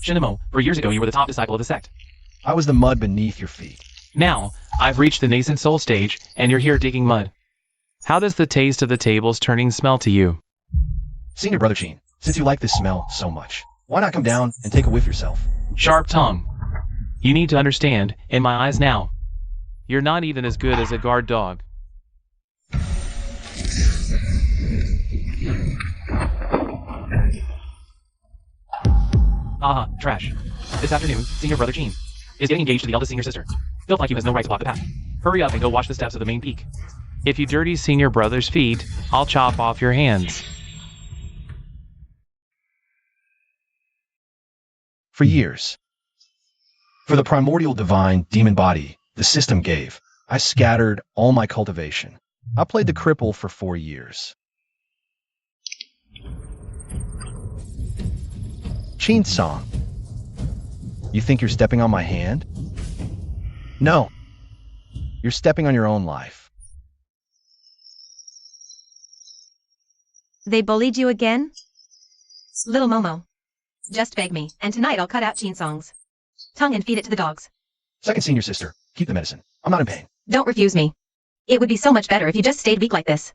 Shinamo, for years ago you were the top disciple of the sect. I was the mud beneath your feet. Now, I've reached the nascent soul stage, and you're here digging mud. How does the taste of the tables turning smell to you? Senior Brother Chin, since you like this smell so much, why not come down and take a whiff yourself? Sharp tongue. You need to understand, in my eyes now, you're not even as good as a guard dog. Trash. This afternoon, Senior Brother Chin is getting engaged to the eldest senior sister. Feels like you has no right to block the path. Hurry up and go watch the steps of the main peak. If you dirty Senior Brother's feet, I'll chop off your hands. For years. For the primordial divine demon body the system gave, I scattered all my cultivation. I played the cripple for 4 years. Chin song. You think you're stepping on my hand? No. You're stepping on your own life. They bullied you again? Little Momo. Just beg me, and tonight I'll cut out Chin songs. Tongue and feed it to the dogs. Second senior sister, keep the medicine. I'm not in pain. Don't refuse me. It would be so much better if you just stayed weak like this.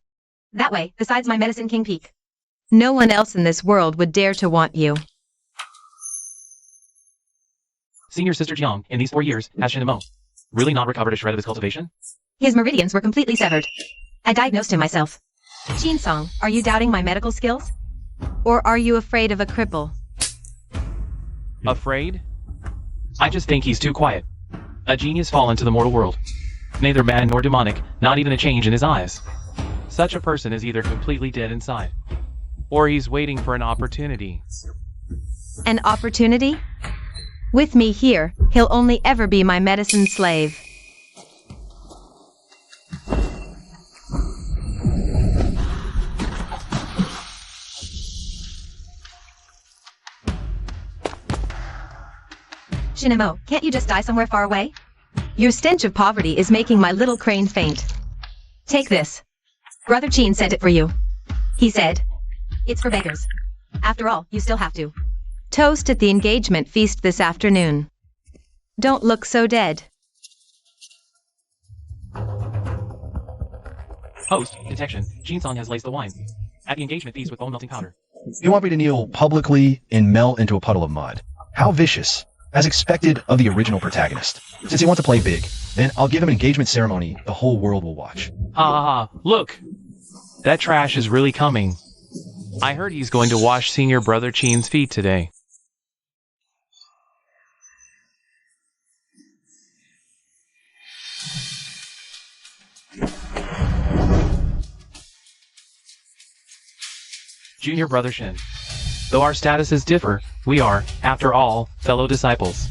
That way, besides my medicine king peak, no one else in this world would dare to want you. Senior Sister Jiang, in these 4 years, has Shinamo really not recovered a shred of his cultivation? His meridians were completely severed. I diagnosed him myself. Chin Song, are you doubting my medical skills? Or are you afraid of a cripple? Afraid? I just think he's too quiet. A genius fallen to the mortal world. Neither man nor demonic, not even a change in his eyes. Such a person is either completely dead inside, or he's waiting for an opportunity. An opportunity? With me here, he'll only ever be my medicine slave. Shinamo, can't you just die somewhere far away? Your stench of poverty is making my little crane faint. Take this. Brother Chin sent it for you. He said, it's for beggars. After all, you still have to toast at the engagement feast this afternoon. Don't look so dead. Host, detection. Song has laced the wine at the engagement feast with bone melting powder. You want me to kneel publicly and melt into a puddle of mud? How vicious. As expected of the original protagonist. Since he wants to play big, then I'll give him an engagement ceremony the whole world will watch. Look! That trash is really coming. I heard he's going to wash Senior Brother Chin's feet today. Junior Brother Shin. Though our statuses differ, we are, after all, fellow disciples.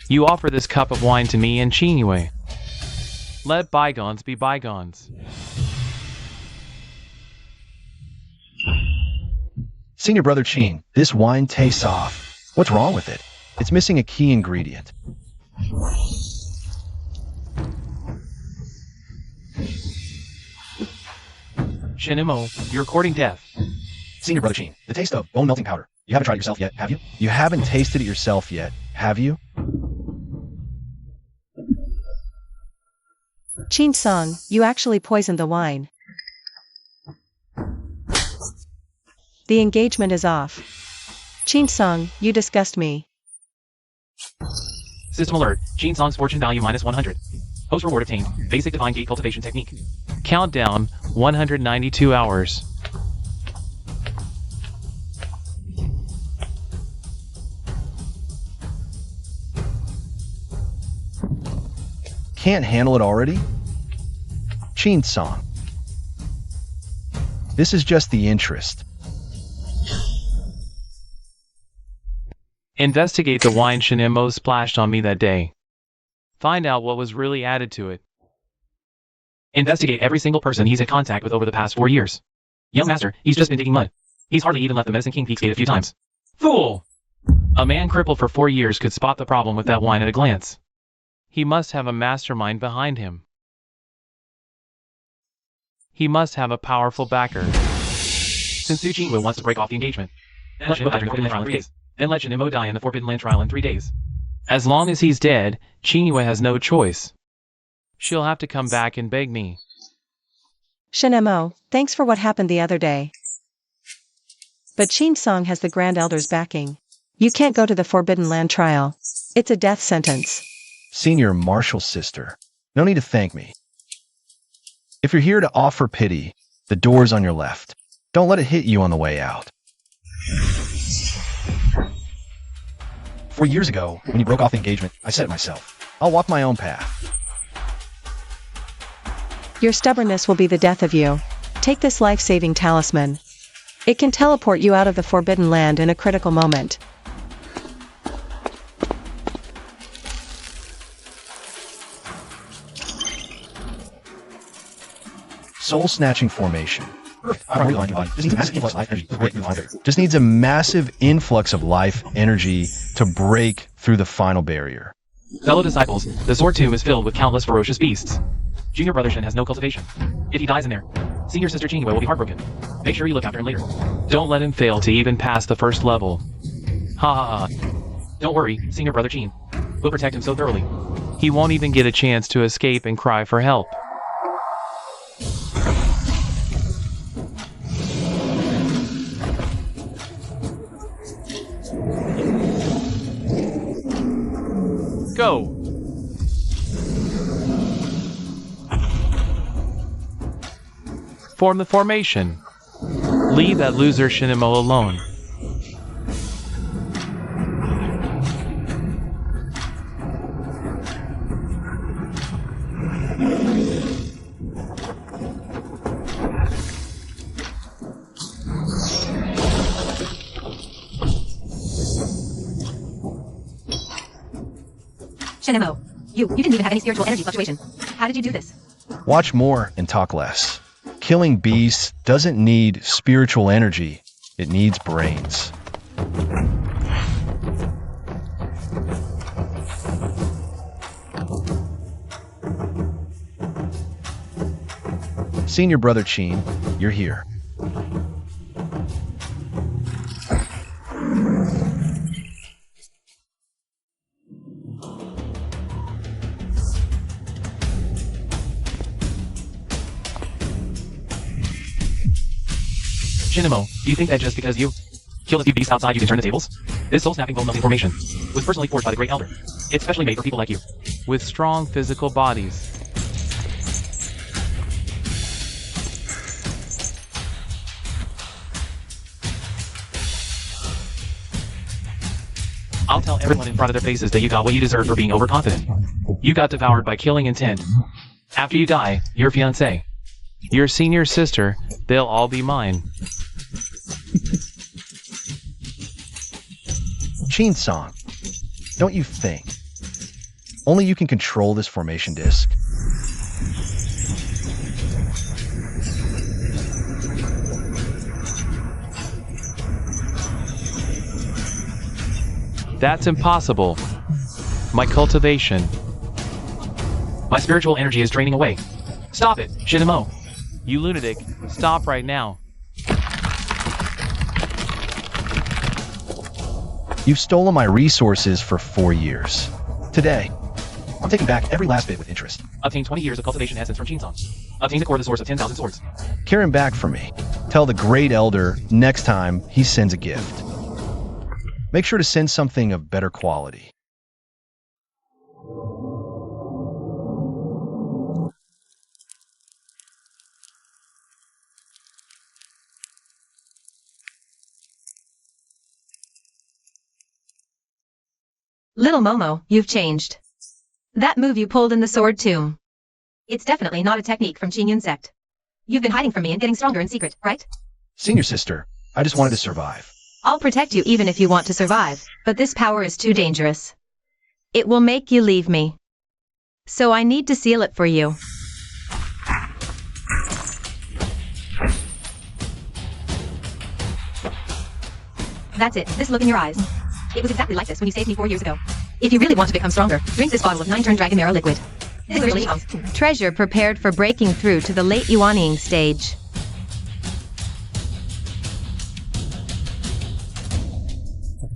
You offer this cup of wine to me and Chinyue. Let bygones be bygones. Senior Brother Chin, this wine tastes off. What's wrong with it? It's missing a key ingredient. Shinamo, you're courting death. Senior Brother Chin, the taste of bone melting powder. You haven't tried it yourself yet, have you? You haven't tasted it yourself yet, have you? Chin Song, you actually poisoned the wine. The engagement is off. Chin Song, you disgust me. System alert. Song's fortune value minus 100. Host reward obtained. Basic divine gate cultivation technique. Countdown 192 hours. Can't handle it already? Chin Song. This is just the interest. Investigate the wine Shinamo splashed on me that day. Find out what was really added to it. Investigate every single person he's in contact with over the past 4 years. Young master, he's just been digging mud. He's hardly even left the Medicine King Peaks gate a few times. Fool! A man crippled for 4 years could spot the problem with that wine at a glance. He must have a mastermind behind him. He must have a powerful backer. Since Su Jinwu wants to break off the engagement, then let Shinamo put him in the trial of 3 days. Then let Shinemo die in the Forbidden Land trial in 3 days. As long as he's dead, Chiniwa has no choice. She'll have to come back and beg me. Shinemo, thanks for what happened the other day. But Qin Song has the Grand Elder's backing. You can't go to the Forbidden Land trial. It's a death sentence. Senior Marshal Sister, no need to thank me. If you're here to offer pity, the door's on your left. Don't let it hit you on the way out. 4 years ago, when you broke off the engagement, I said it myself. I'll walk my own path. Your stubbornness will be the death of you. Take this life-saving talisman. It can teleport you out of the Forbidden Land in a critical moment. Soul-snatching formation. Just needs a massive influx of life energy to break through the final barrier. Fellow disciples, the sword tomb is filled with countless ferocious beasts. Junior brother Shin has no cultivation. If he dies in there, senior sister Chiniwa will be heartbroken. Make sure you look after him later. Don't let him fail to even pass the first level. Ha ha ha. Don't worry, senior brother Chin. We'll protect him so thoroughly. He won't even get a chance to escape and cry for help. Go! Form the formation. Leave that loser Shinemo alone. Shinemo, you didn't even have any spiritual energy fluctuation. How did you do this? Watch more and talk less. Killing beasts doesn't need spiritual energy, it needs brains. Senior brother Chin, you're here. Shinemo, do you think that just because you killed a few beasts outside you can turn the tables? This soul-snapping bone-melting formation was personally forged by the Great Elder. It's specially made for people like you, with strong physical bodies. I'll tell everyone in front of their faces that you got what you deserve for being overconfident. You got devoured by killing intent. After you die, your fiancé, your senior sister, they'll all be mine. Chin Song, don't you think? Only you can control this formation disc. That's impossible. My cultivation. My spiritual energy is draining away. Stop it, Shinemo. You lunatic, stop right now. You've stolen my resources for 4 years. Today, I'm taking back every last bit with interest. Obtain 20 years of cultivation essence from Chinsong. Obtain the core of the source of 10,000 swords. Carry him back for me. Tell the Great Elder next time he sends a gift. Make sure to send something of better quality. Little Momo, you've changed. That move you pulled in the sword tomb. It's definitely not a technique from Qingyun sect. You've been hiding from me and getting stronger in secret, right? Senior sister, I just wanted to survive. I'll protect you even if you want to survive, but this power is too dangerous. It will make you leave me. So I need to seal it for you. That's it, this look in your eyes. It was exactly like this when you saved me 4 years ago. If you really want to become stronger, drink this bottle of 9-turn Dragon Marrow liquid. Treasure prepared for breaking through to the late Yuanying stage.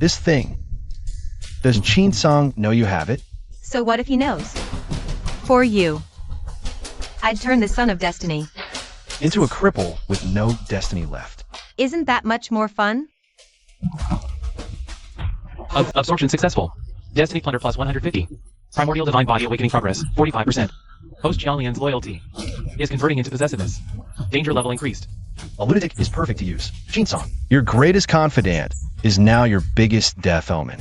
This thing. Does Qin Song know you have it? So what if he knows? For you, I'd turn the son of destiny. Into a cripple with no destiny left. Isn't that much more fun? Absorption successful. Destiny plunder plus 150. Primordial divine body awakening progress 45%. Host Jianlian's loyalty is converting into possessiveness. Danger level increased. A lunatic is perfect to use. Qin Song, your greatest confidant is now your biggest death omen.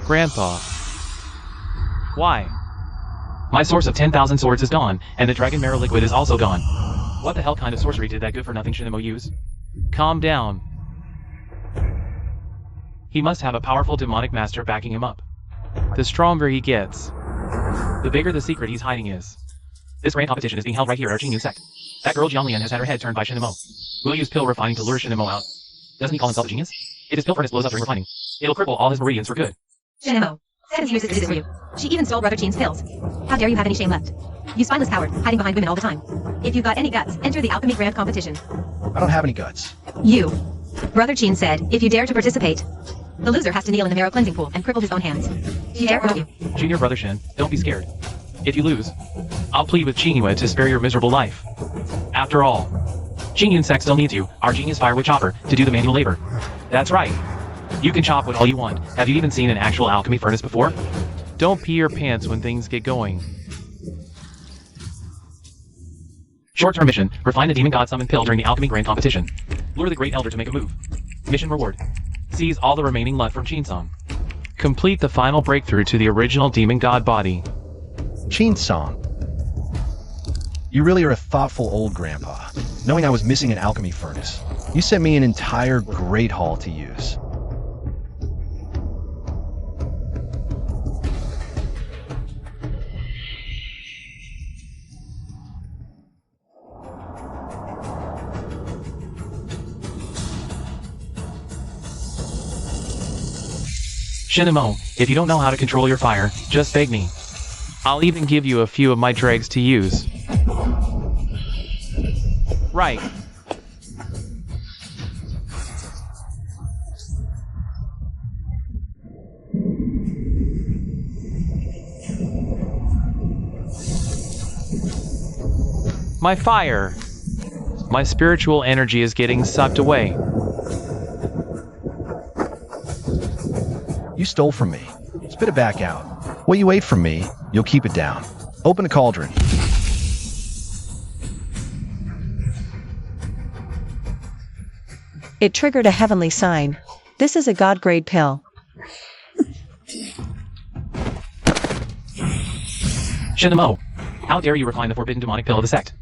Grandpa. Why? My source of 10,000 swords is gone, and the dragon marrow liquid is also gone. What the hell kind of sorcery did that good-for-nothing Shinemo use? Calm down. He must have a powerful demonic master backing him up. The stronger he gets, the bigger the secret he's hiding is. This grand competition is being held right here at our Jinyu sect. That girl Jianlian has had her head turned by Shinemo. We'll use pill refining to lure Shinemo out. Doesn't he call himself a genius? If his pill furnace blows up during refining, it'll cripple all his meridians for good. Shinemo, Seven's uses this for you. She even stole Brother Qin's pills. How dare you have any shame left? You spineless coward, hiding behind women all the time. If you've got any guts, enter the alchemy grand competition. I don't have any guts. You. Brother Qin said, if you dare to participate, the loser has to kneel in the marrow cleansing pool and cripple his own hands. Do you dare or don't you? Junior Brother Shin, don't be scared. If you lose, I'll plead with Qingyue to spare your miserable life. After all, Jingyun sect still needs you, our genius firewood chopper, to do the manual labor. That's right. You can chop wood all you want. Have you even seen an actual alchemy furnace before? Don't pee your pants when things get going. Short-term mission, refine the demon god summon pill during the alchemy grand competition. Lure the great elder to make a move. Mission reward. Seize all the remaining LUT from Qinsong. Complete the final breakthrough to the original demon god body. Qin Song, you really are a thoughtful old grandpa. Knowing I was missing an alchemy furnace, you sent me an entire great hall to use. Shinemo, if you don't know how to control your fire, just beg me. I'll even give you a few of my dregs to use. Right. My fire. My spiritual energy is getting sucked away. You stole from me. Spit it back out. What you ate from me, you'll keep it down. Open the cauldron. It triggered a heavenly sign. This is a god-grade pill. Shinemo, how dare you refine the forbidden demonic pill of the sect?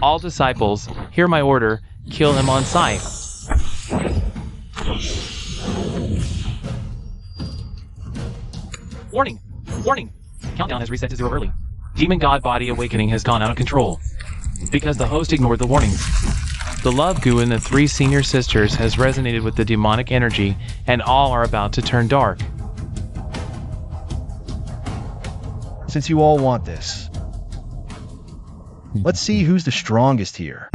All disciples, hear my order, kill him on sight. Warning! Warning! Countdown has reset to 0 early. Demon God Body Awakening has gone out of control. Because the host ignored the warnings. The love goo in the 3 senior sisters has resonated with the demonic energy, and all are about to turn dark. Since you all want this, let's see who's the strongest here.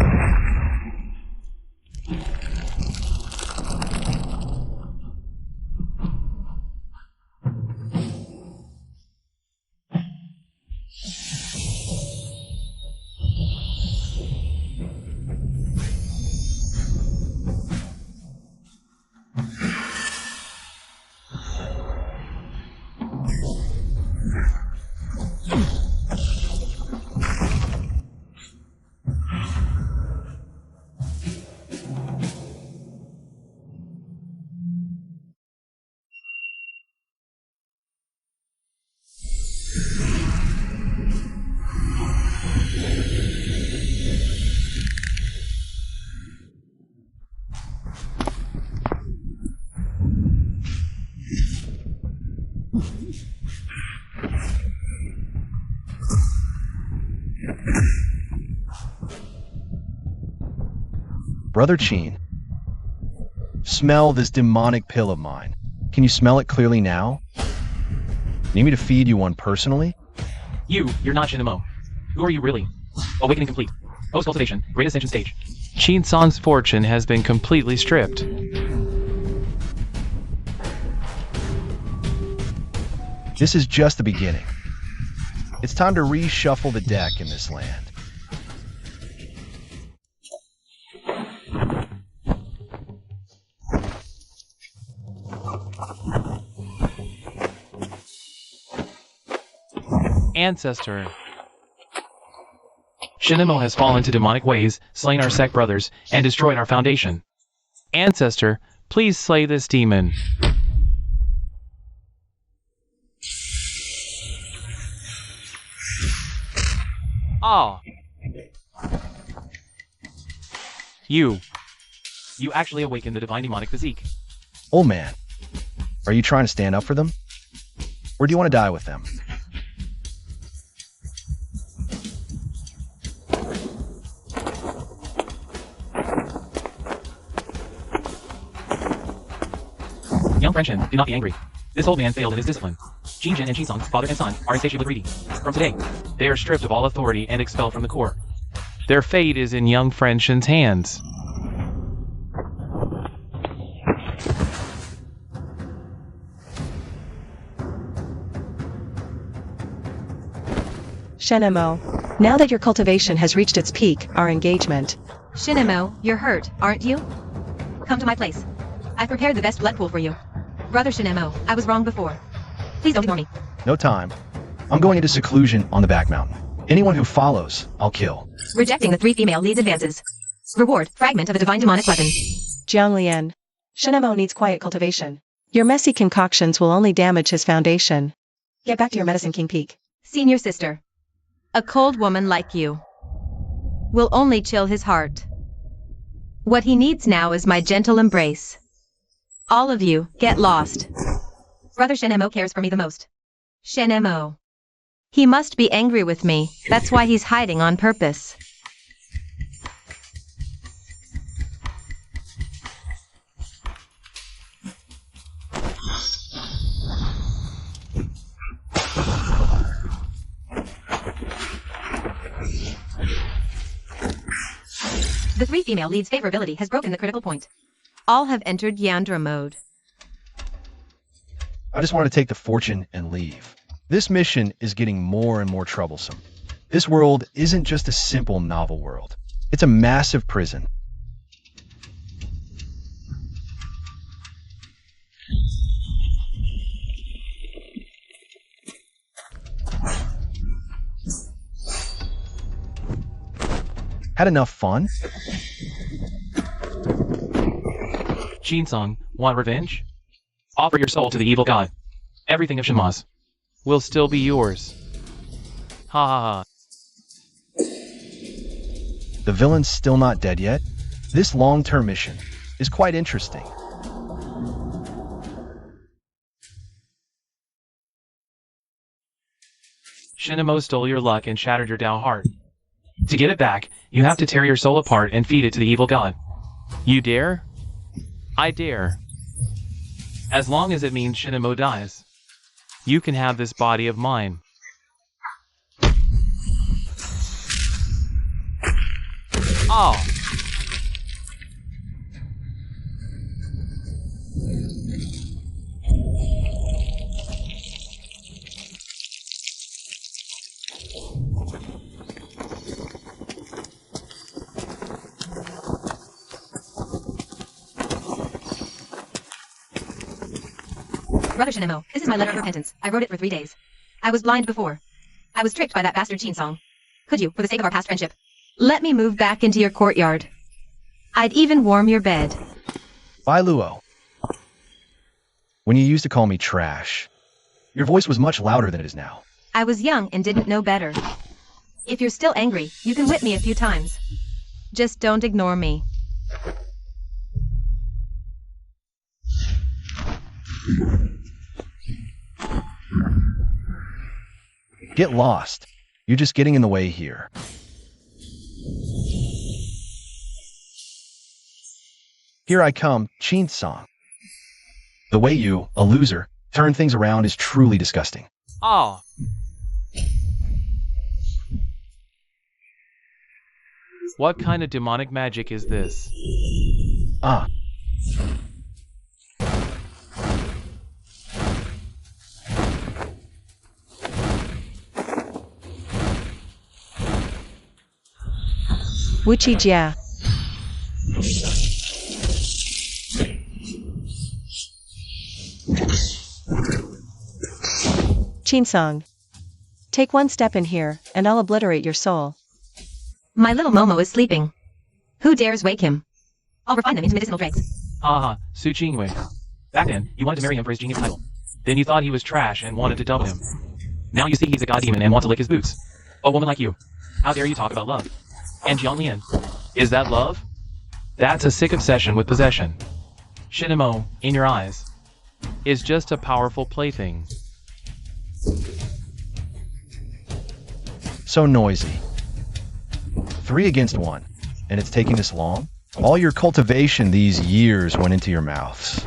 Brother Qin, smell this demonic pill of mine. Can you smell it clearly now? Need me to feed you one personally? You're not Shinemo. Who are you really? Awakening complete. Post cultivation, great ascension stage. Qinsong's fortune has been completely stripped. This is just the beginning. It's time to reshuffle the deck in this land. Ancestor. Shinemo has fallen to demonic ways, slain our sect brothers, and destroyed our foundation. Ancestor, please slay this demon. Ah. You actually awakened the divine demonic physique. Old man, are you trying to stand up for them? Or do you want to die with them? Young Frenchmen, do not be angry. This old man failed in his discipline. Jinjin and Chinsong's father and son are insatiably greedy. From today, they are stripped of all authority and expelled from the court. Their fate is in young Frenchen's hands. Shinemo, now that your cultivation has reached its peak, our engagement. Shinemo, you're hurt, aren't you? Come to my place. I've prepared the best blood pool for you. Brother Shinemo, I was wrong before. Please don't ignore me. No time. I'm going into seclusion on the back mountain. Anyone who follows, I'll kill. Rejecting the 3 female leads advances. Reward, fragment of a divine demonic weapon. Jianglian. Shinemo needs quiet cultivation. Your messy concoctions will only damage his foundation. Get back to your Medicine King peak. Senior sister. A cold woman like you will only chill his heart. What he needs now is my gentle embrace. All of you, get lost. Brother Shinemo cares for me the most. Shinemo. He must be angry with me, that's why he's hiding on purpose. The 3 female leads' favorability has broken the critical point. All have entered Yandra mode. I just want to take the fortune and leave. This mission is getting more and more troublesome. This world isn't just a simple novel world. It's a massive prison. Had enough fun? Chinsong, want revenge? Offer your soul to the evil god. Everything of Shinma's will still be yours. Ha ha ha. The villain's still not dead yet? This long-term mission is quite interesting. Shinemo stole your luck and shattered your Dao heart. To get it back, you have to tear your soul apart and feed it to the evil god. You dare? I dare. As long as it means Shinemo dies. You can have this body of mine. Oh. Brother Shinemo, this is my letter of repentance. I wrote it for 3 days. I was blind before. I was tricked by that bastard Chinsong. Could you, for the sake of our past friendship, let me move back into your courtyard? I'd even warm your bed. Bye, Luo. When you used to call me trash, your voice was much louder than it is now. I was young and didn't know better. If you're still angry, you can whip me a few times. Just don't ignore me. Get lost. You're just getting in the way here. Here I come, Chinsong. The way you, a loser, turn things around is truly disgusting. Oh. What kind of demonic magic is this? Ah. Wuchi Jia. Chinsong. Take one step in here, and I'll obliterate your soul. My little Momo is sleeping. Who dares wake him? I'll refine them into medicinal drinks. Haha, Su Qingwei. Back then, you wanted to marry him for his genius title. Then you thought he was trash and wanted to dump him. Now you see he's a god demon and want to lick his boots. A woman like you. How dare you talk about love? And Jianglian. Is that love? That's a sick obsession with possession. Shinemo, in your eyes, is just a powerful plaything. So noisy. 3 against 1. And it's taking this long? All your cultivation these years went into your mouths.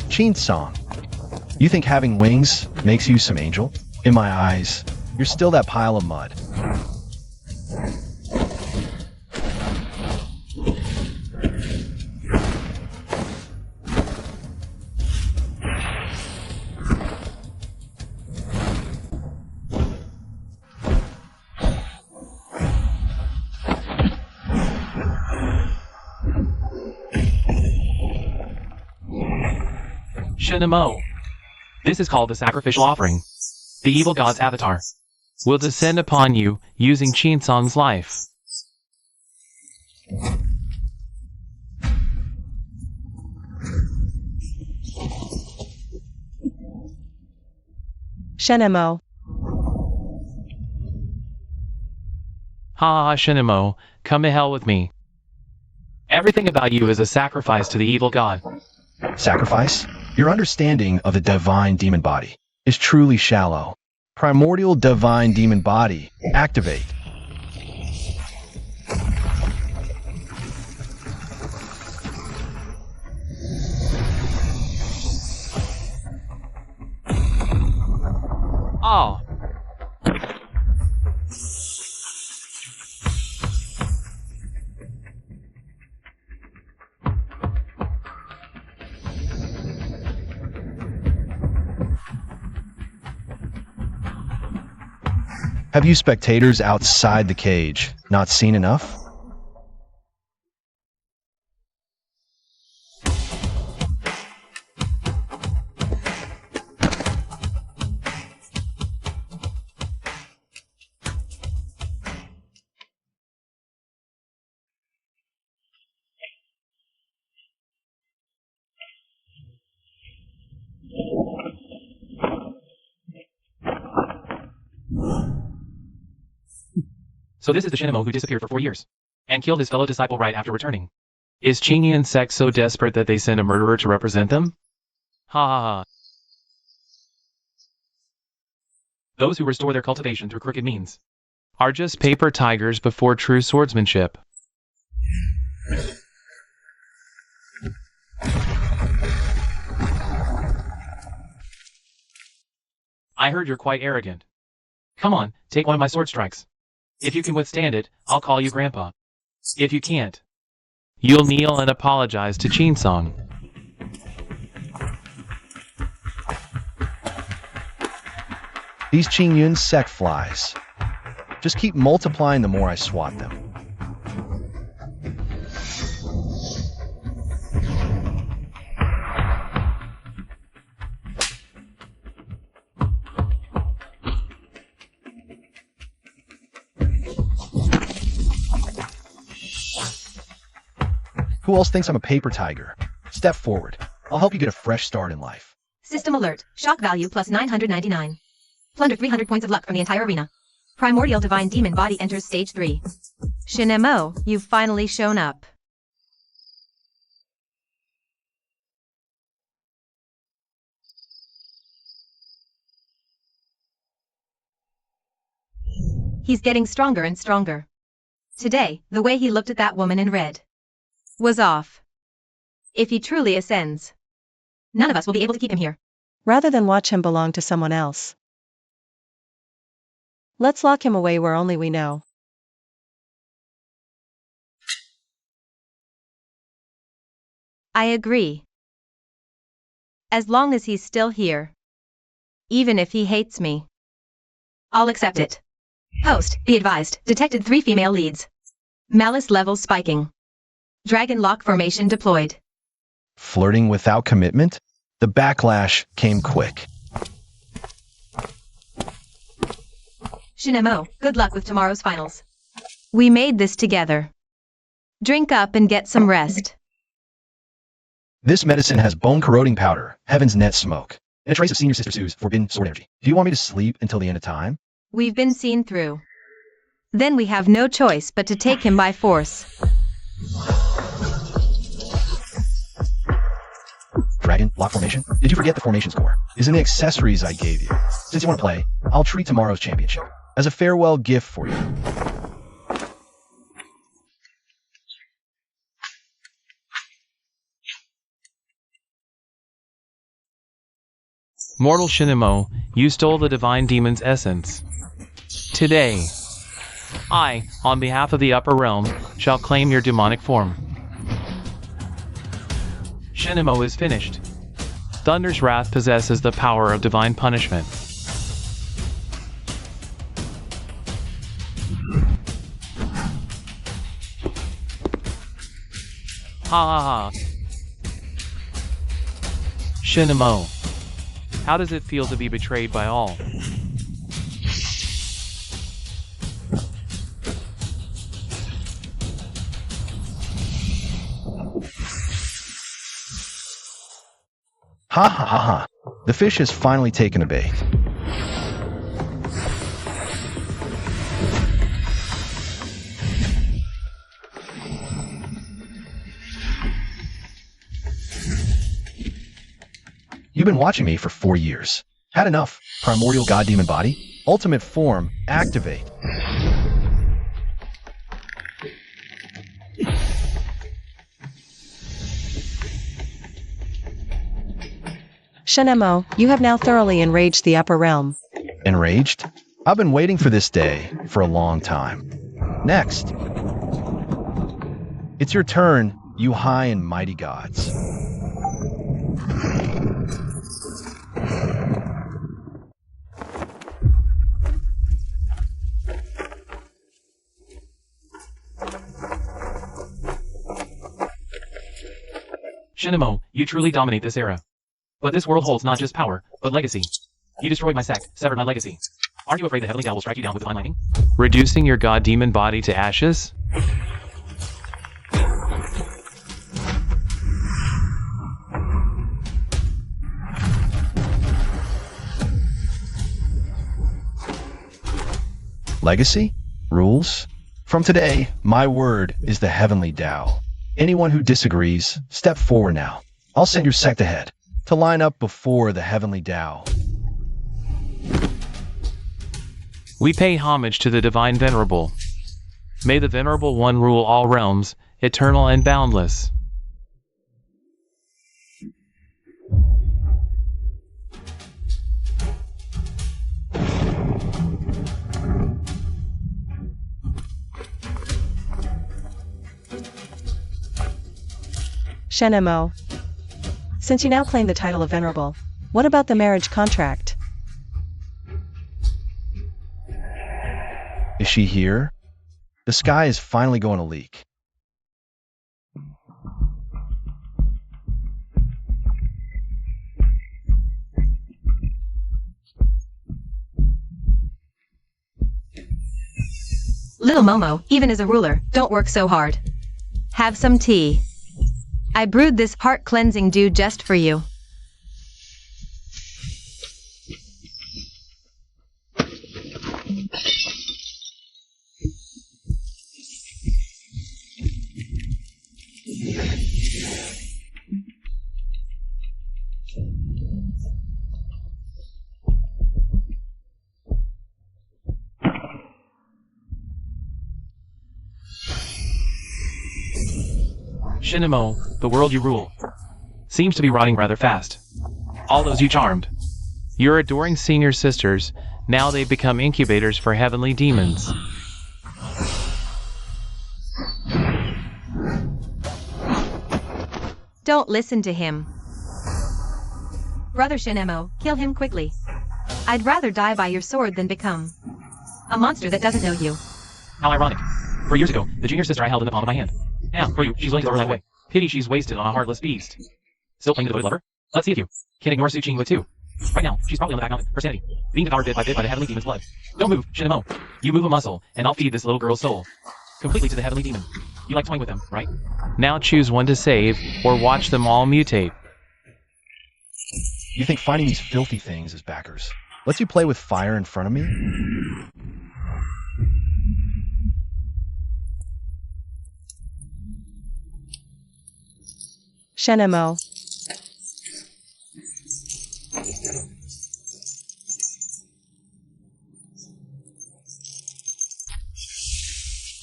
Chinsong. You think having wings makes you some angel? In my eyes, you're still that pile of mud. Shinemo. This is called the sacrificial offering. The evil god's avatar will descend upon you using Chinsong's life. Shenemo. Ha ha, Shinemo, come to hell with me. Everything about you is a sacrifice to the evil god. Sacrifice? Your understanding of the divine demon body is truly shallow. Primordial divine demon body, activate. Oh. Have you spectators outside the cage not seen enough? So this is the Shinemo who disappeared for 4 years and killed his fellow disciple right after returning. Is Qingyan sect so desperate that they send a murderer to represent them? Ha ha ha. Those who restore their cultivation through crooked means are just paper tigers before true swordsmanship. I heard you're quite arrogant. Come on, take one of my sword strikes. If you can withstand it, I'll call you Grandpa. If you can't, you'll kneel and apologize to Chinsong. These Qingyun sect flies. Just keep multiplying the more I swat them. Who else thinks I'm a paper tiger? Step forward. I'll help you get a fresh start in life. System alert. Shock value plus 999. Plunder 300 points of luck from the entire arena. Primordial divine demon body enters stage 3. Shinemo, you've finally shown up. He's getting stronger and stronger. Today, the way he looked at that woman in red was off. If he truly ascends, none of us will be able to keep him here. Rather than watch him belong to someone else, let's lock him away where only we know. I agree. As long as he's still here. Even if he hates me, I'll accept it. Host, be advised, detected 3 female leads. Malice levels spiking. Dragon lock formation deployed. Flirting without commitment? The backlash came quick. Shinemo, good luck with tomorrow's finals. We made this together. Drink up and get some rest. This medicine has bone-corroding powder, heaven's net smoke, and a trace of Senior Sister Sue's forbidden sword energy. Do you want me to sleep until the end of time? We've been seen through. Then we have no choice but to take him by force. Dragon, lock formation? Did you forget the formation score? Is in the accessories I gave you. Since you want to play, I'll treat tomorrow's championship as a farewell gift for you. Mortal Shinemo, you stole the divine demon's essence. Today, I, on behalf of the upper realm, shall claim your demonic form. Shinemo is finished. Thunder's wrath possesses the power of divine punishment. Ha ha ha. Shinemo, how does it feel to be betrayed by all? Ha ha ha ha. The fish has finally taken a bait. You've been watching me for 4 years. Had enough. Primordial God Demon Body. Ultimate form. Activate. Shinemo, you have now thoroughly enraged the upper realm. Enraged? I've been waiting for this day for a long time. Next. It's your turn, you high and mighty gods. Shinemo, you truly dominate this era. But this world holds not just power, but legacy. You destroyed my sect, severed my legacy. Aren't you afraid the Heavenly Tao will strike you down with divine lightning? Reducing your god demon body to ashes? Legacy? Rules? From today, my word is the Heavenly Tao. Anyone who disagrees, step forward now. I'll send your sect ahead to line up before the Heavenly Tao. We pay homage to the Divine Venerable. May the Venerable One rule all realms, eternal and boundless. Shinemo, since you now claim the title of Venerable, what about the marriage contract? Is she here? The sky is finally going to leak. Little Momo, even as a ruler, don't work so hard. Have some tea. I brewed this heart-cleansing dew just for you. Shinemo, the world you rule, seems to be rotting rather fast. All those you charmed. Your adoring senior sisters, now they've become incubators for heavenly demons. Don't listen to him. Brother Shinemo, kill him quickly. I'd rather die by your sword than become A monster that doesn't know you. How ironic. 4 years ago, the junior sister I held in the palm of my hand. Now, for you, she's willing to throw her life away. Pity she's wasted on a heartless beast. Still playing the devoted lover? Let's see if you can ignore Su Qingwu too. Right now, she's probably on the back mountain, her sanity, being devoured bit by bit by the heavenly demon's blood. Don't move, Shinamo. You move a muscle, and I'll feed this little girl's soul completely to the heavenly demon. You like toying with them, right? Now choose one to save, or watch them all mutate. You think finding these filthy things is backers lets you play with fire in front of me? Shenemo.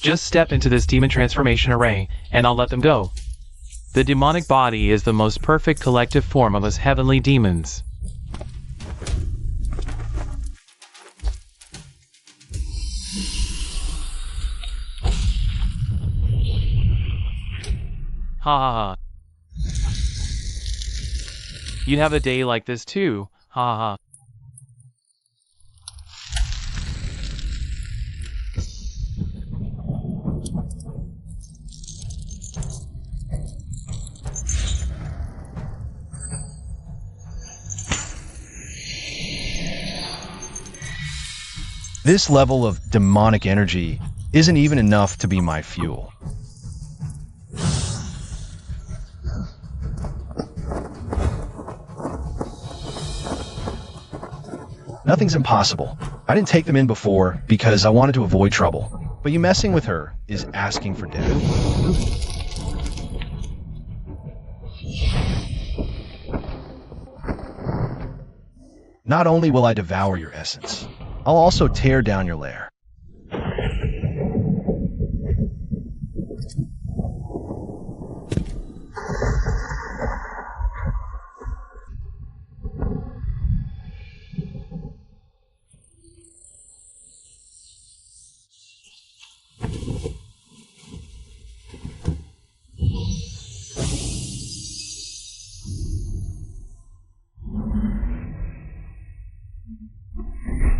Just step into this demon transformation array, and I'll let them go. The demonic body is the most perfect collective form of us heavenly demons. Ha ha ha. You'd have a day like this too, ha ha ha. This level of demonic energy isn't even enough to be my fuel. Nothing's impossible. I didn't take them in before because I wanted to avoid trouble. But you messing with her is asking for death. Not only will I devour your essence, I'll also tear down your lair.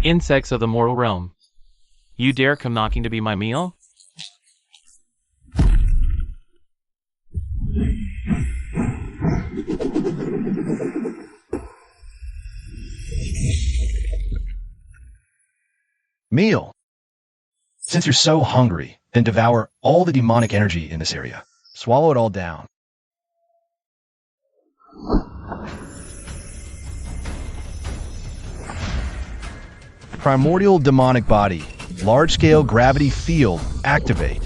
Insects of the mortal realm. You dare come knocking to be my meal? Meal. Since you're so hungry, then devour all the demonic energy in this area. Swallow it all down. Primordial demonic body. Large-scale gravity field. Activate.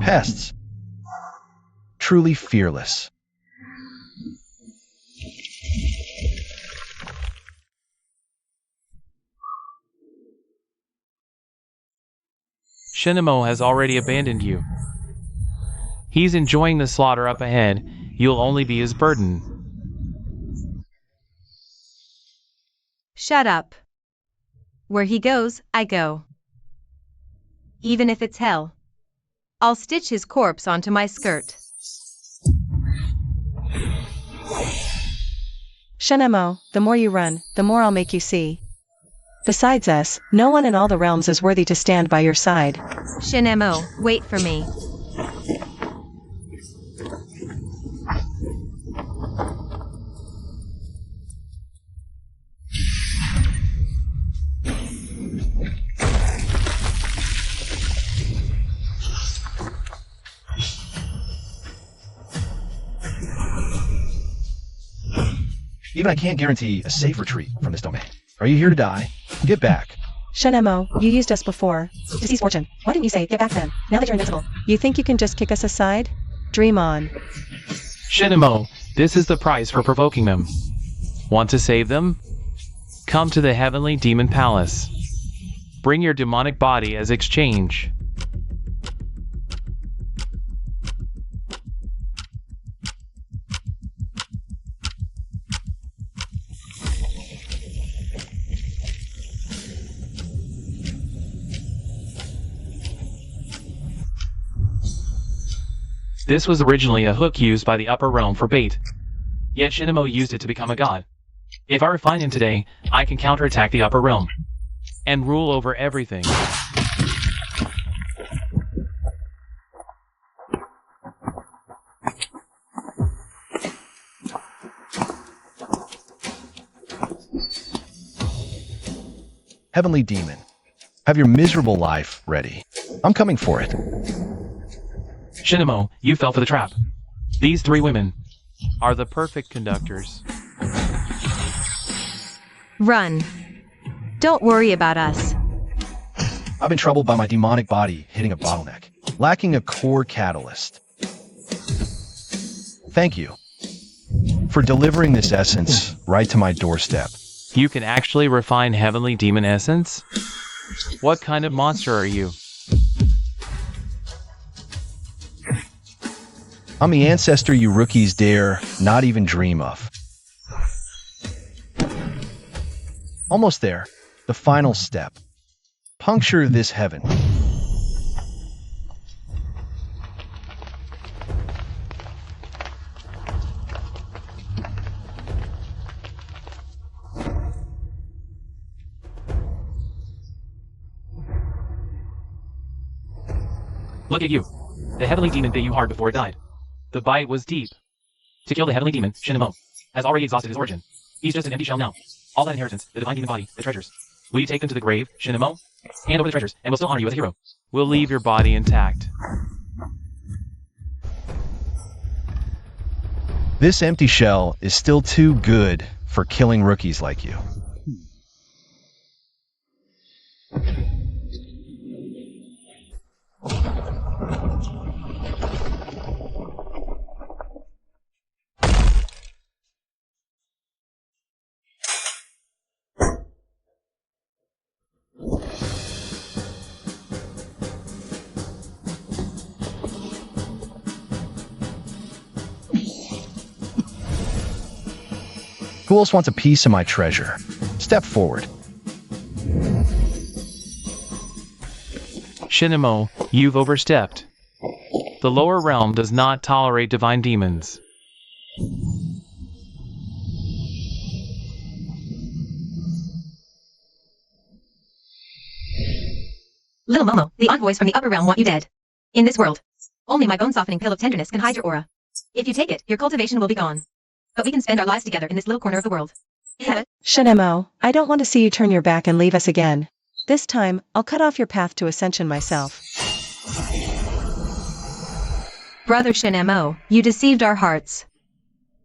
Pests. Truly fearless. Shinamo has already abandoned you. He's enjoying the slaughter up ahead. You'll only be his burden. Shut up. Where he goes, I go. Even if it's hell. I'll stitch his corpse onto my skirt. Shenemo, the more you run, the more I'll make you see. Besides us, no one in all the realms is worthy to stand by your side. Shinemo, wait for me. Even I can't guarantee a safe retreat from this domain. Are you here to die? Get back. Shenemo, you used us before. To seize fortune. Why didn't you say, get back then, now that you're invincible? You think you can just kick us aside? Dream on. Shinamo, this is the price for provoking them. Want to save them? Come to the Heavenly Demon Palace. Bring your demonic body as exchange. This was originally a hook used by the upper realm for bait. Yet Shinamo used it to become a god. If I refine him today, I can counterattack the upper realm and rule over everything. Heavenly Demon, have your miserable life ready. I'm coming for it. Shinamo, you fell for the trap. These three women are the perfect conductors. Run. Don't worry about us. I've been troubled by my demonic body hitting a bottleneck, lacking a core catalyst. Thank you for delivering this essence right to my doorstep. You can actually refine heavenly demon essence? What kind of monster are you? I'm the ancestor you rookies dare not even dream of. Almost there. The final step. Puncture this heaven. Look at you. The heavenly demon bit you hard before it died. The bite was deep. To kill the heavenly demon, Shinamo has already exhausted his origin. He's just an empty shell now. All that inheritance, the divine demon body, the treasures. Will you take them to the grave, Shinamo? Hand over the treasures, and we'll still honor you as a hero. We'll leave your body intact. This empty shell is still too good for killing rookies like you. Who else wants a piece of my treasure? Step forward. Shinamo, you've overstepped. The lower realm does not tolerate divine demons. Little Momo, the envoys from the upper realm want you dead. In this world, only my bone-softening pill of tenderness can hide your aura. If you take it, your cultivation will be gone. But we can spend our lives together in this little corner of the world. Shinamo, I don't want to see you turn your back and leave us again. This time, I'll cut off your path to ascension myself. Brother Shinamo, you deceived our hearts.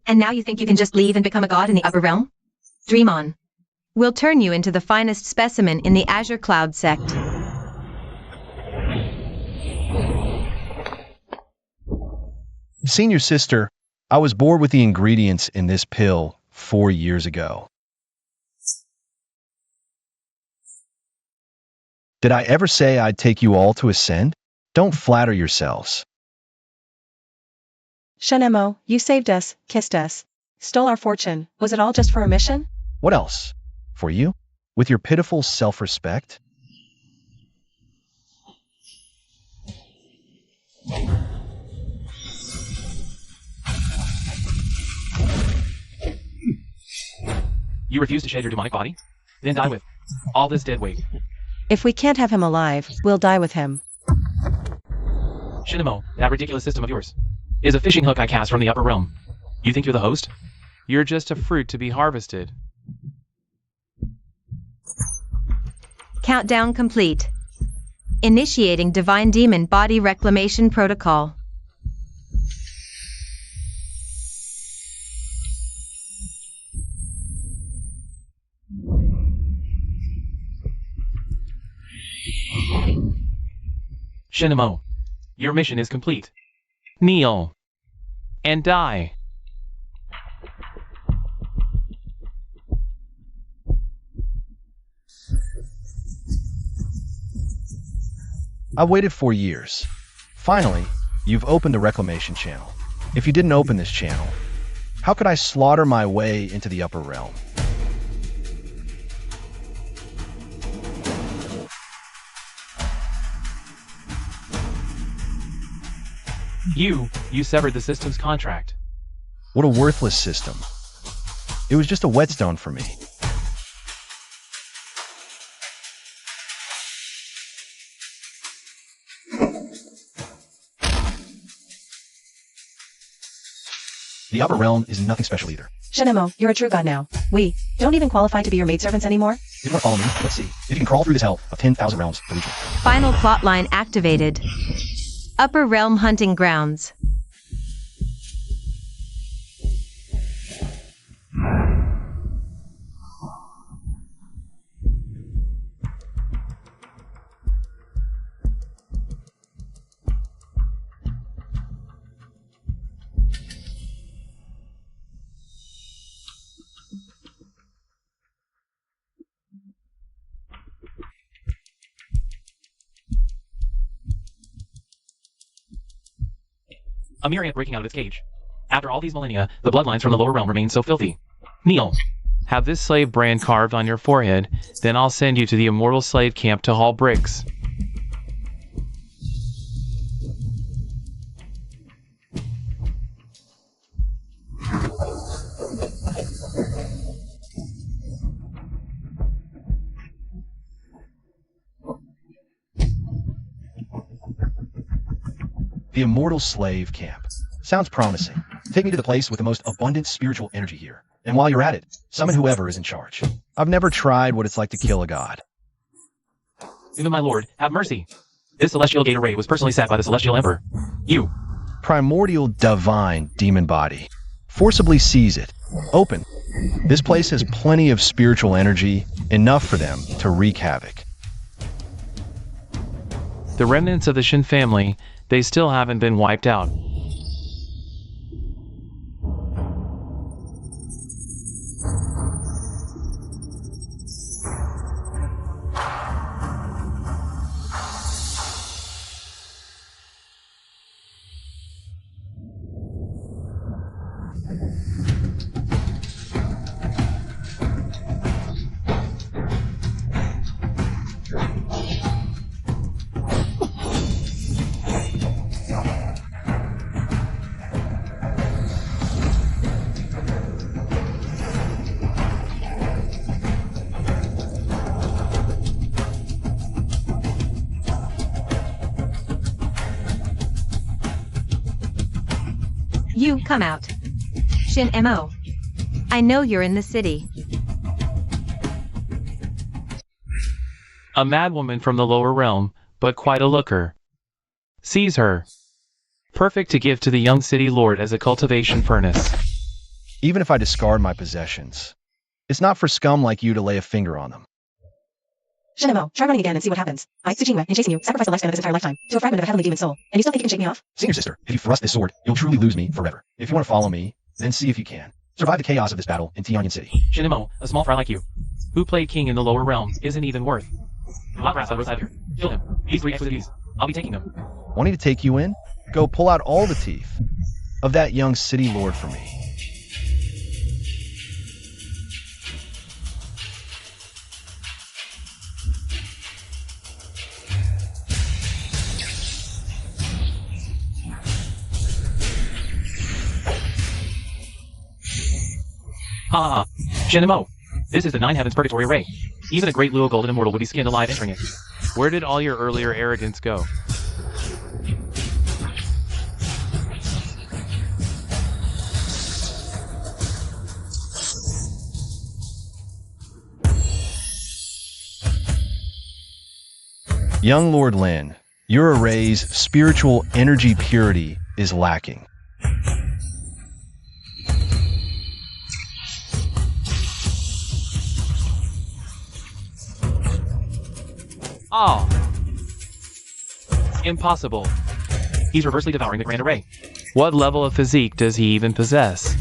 And now you think you can just leave and become a god in the upper realm? Dream on. We'll turn you into the finest specimen in the Azure Cloud sect. Senior sister, I was bored with the ingredients in this pill 4 years ago. Did I ever say I'd take you all to ascend? Don't flatter yourselves. Shinamo, you saved us, kissed us, stole our fortune. Was it all just for a mission? What else? For you? With your pitiful self-respect? You refuse to shed your demonic body? Then die with all this dead weight. If we can't have him alive, we'll die with him. Shinamo, that ridiculous system of yours is a fishing hook I cast from the upper realm. You think you're the host? You're just a fruit to be harvested. Countdown complete. Initiating Divine Demon Body Reclamation Protocol. Shinamo, your mission is complete. Kneel. And die. I've waited 4 years. Finally, you've opened the reclamation channel. If you didn't open this channel, how could I slaughter my way into the upper realm? You severed the system's contract. What a worthless system. It was just a whetstone for me. The upper realm is nothing special either. Shenemo, you're a true god now. We don't even qualify to be your maidservants anymore? If you want to follow me, let's see if you can crawl through this hell of 10,000 realms to reach me. Final plotline activated. Upper Realm Hunting Grounds. A myriad breaking out of its cage. After all these millennia, the bloodlines from the lower realm remain so filthy. Kneel. Have this slave brand carved on your forehead, then I'll send you to the immortal slave camp to haul bricks. The Immortal Slave Camp. Sounds promising. Take me to the place with the most abundant spiritual energy here. And while you're at it, summon whoever is in charge. I've never tried what it's like to kill a god. Even my lord, have mercy. This celestial gate array was personally set by the celestial emperor. You. Primordial divine demon body. Forcibly seize it. Open. This place has plenty of spiritual energy, enough for them to wreak havoc. The remnants of the Shin family, they still haven't been wiped out. You come out. Shin Mo. I know you're in the city. A madwoman from the lower realm, but quite a looker. Seize her. Perfect to give to the young city lord as a cultivation furnace. Even if I discard my possessions, it's not for scum like you to lay a finger on them. Shenemo, try running again and see what happens. I, Tsuchima, in chasing you, sacrificed the lifespan of this entire lifetime to a fragment of a heavenly demon soul, and you still think you can shake me off? Senior sister, if you thrust this sword, you'll truly lose me forever. If you want to follow me, then see if you can. Survive the chaos of this battle in Tianyan City. Shinimo, a small fry like you, who played king in the lower realm, isn't even worth. Black Rasa was here. Kill him. These 3 exquisities. I'll be taking them. Wanting to take you in? Go pull out all the teeth of that young city lord for me. Ha ha. Shinimo. This is the Nine Heavens Purgatory Array. Even a great Luo Golden Immortal would be skinned alive entering it. Where did all your earlier arrogance go? Young Lord Lin, your array's spiritual energy purity is lacking. Ah! Impossible. He's reversely devouring the Grand Array. What level of physique does he even possess?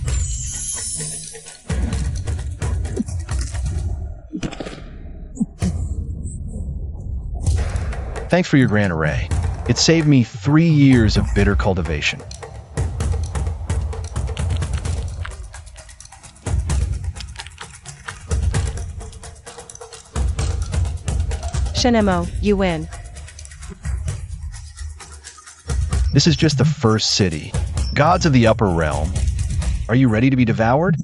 Thanks for your Grand Array. It saved me 3 years of bitter cultivation. Shenemo, you win. This is just the first city. Gods of the upper realm. Are you ready to be devoured?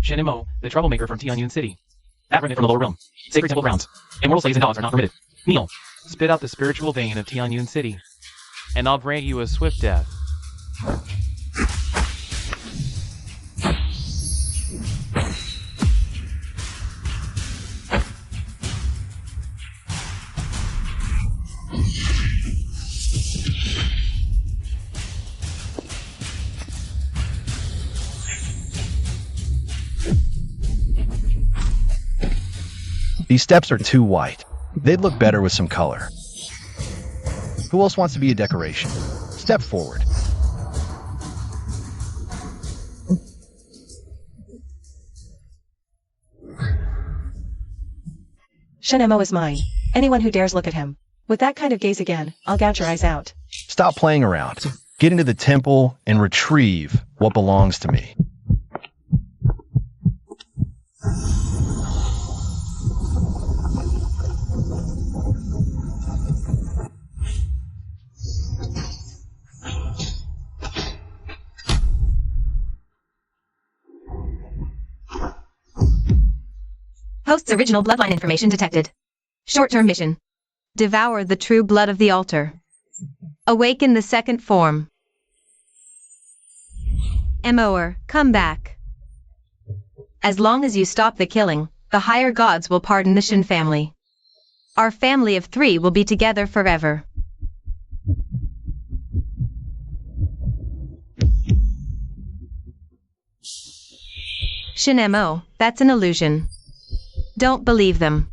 Shinimo, the troublemaker from Tianyun City. That remnant from the lower realm. Sacred temple grounds. Immortal slaves and dogs are not permitted. Kneel. Spit out the spiritual vein of Tianyun City, and I'll grant you a swift death. These steps are too white. They'd look better with some color. Who else wants to be a decoration? Step forward. Shinemo is mine. Anyone who dares look at him with that kind of gaze again, I'll gouge your eyes out. Stop playing around. Get into the temple and retrieve what belongs to me. Host's original bloodline information detected. Short-term mission. Devour the true blood of the altar. Awaken the second form. Emoer, come back. As long as you stop the killing, the higher gods will pardon the Shin family. Our family of 3 will be together forever. Shinemo, that's an illusion. Don't believe them.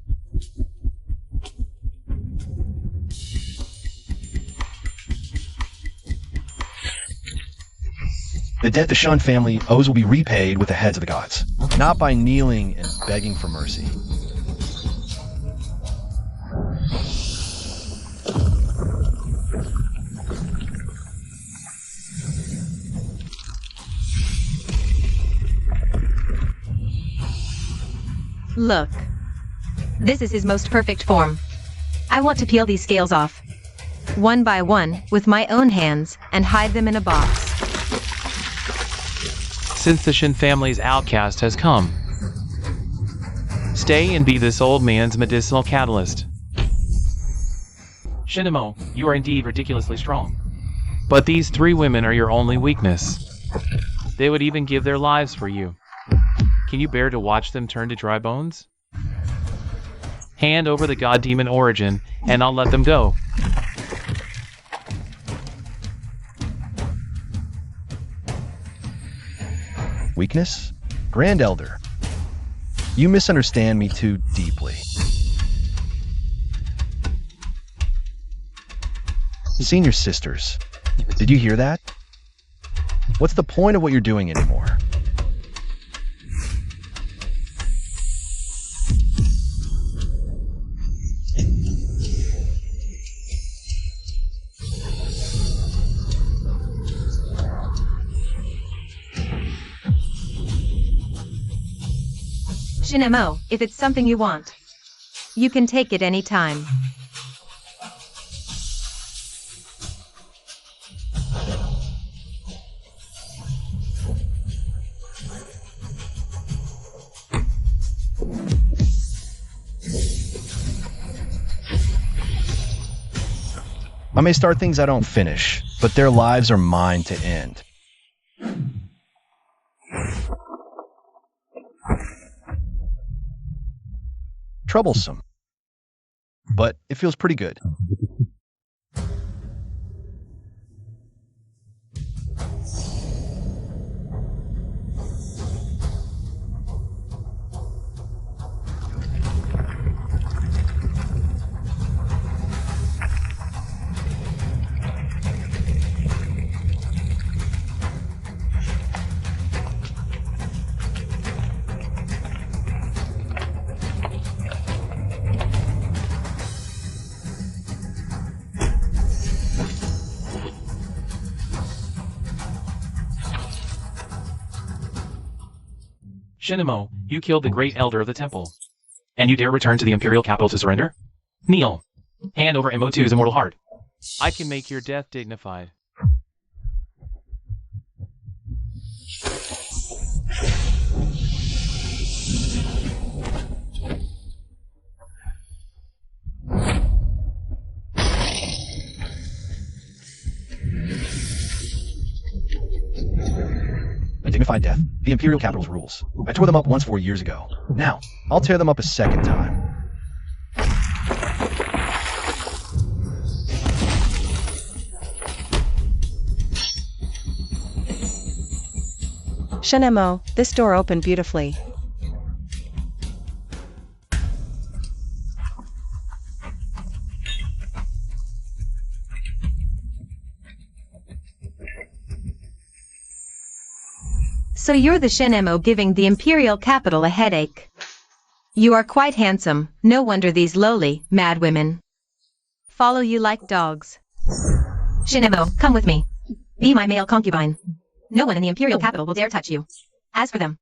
The debt the Shun family owes will be repaid with the heads of the gods, not by kneeling and begging for mercy. Look. This is his most perfect form. I want to peel these scales off, one by one, with my own hands, and hide them in a box. Since the Shin family's outcast has come, stay and be this old man's medicinal catalyst. Shinemo, you are indeed ridiculously strong. But these 3 women are your only weakness. They would even give their lives for you. Can you bear to watch them turn to dry bones? Hand over the god demon origin, and I'll let them go. Weakness? Grand Elder. You misunderstand me too deeply. Senior sisters, did you hear that? What's the point of what you're doing anymore? Shinemo, if it's something you want, you can take it any time. I may start things I don't finish, but their lives are mine to end. Troublesome, but it feels pretty good. Shinamo, you killed the great elder of the temple. And you dare return to the imperial capital to surrender? Kneel. Hand over MO2's immortal heart. I can make your death dignified. A dignified death. The imperial capital's rules. I tore them up once 4 years ago. Now, I'll tear them up a second time. Shinamo, this door opened beautifully. So you're the Shinamo giving the imperial capital a headache. You are quite handsome, no wonder these lowly, mad women follow you like dogs. Shinamo, come with me. Be my male concubine. No one in the imperial capital will dare touch you. As for them,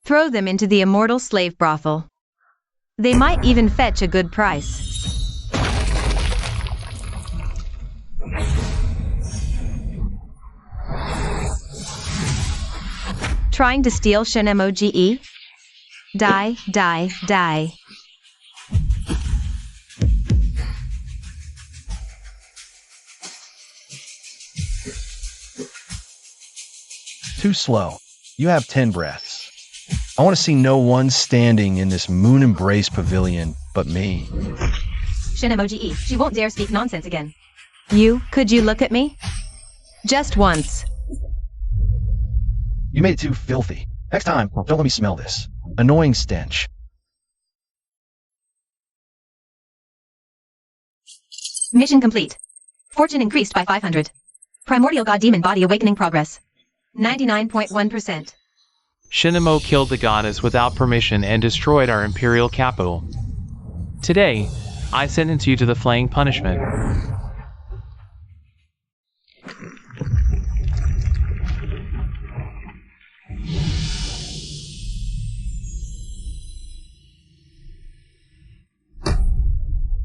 throw them into the immortal slave brothel. They might even fetch a good price. Trying to steal Shinamo GE? Die, die, die. Too slow. You have 10 breaths. I want to see no one standing in this moon-embraced pavilion but me. Shinamo GE, she won't dare speak nonsense again. Could you look at me? Just once. You made it too filthy. Next time, don't let me smell this. Annoying stench. Mission complete. Fortune increased by 500. Primordial God Demon Body Awakening progress. 99.1%. Shinamo killed the goddess without permission and destroyed our imperial capital. Today, I sentence you to the flaying punishment.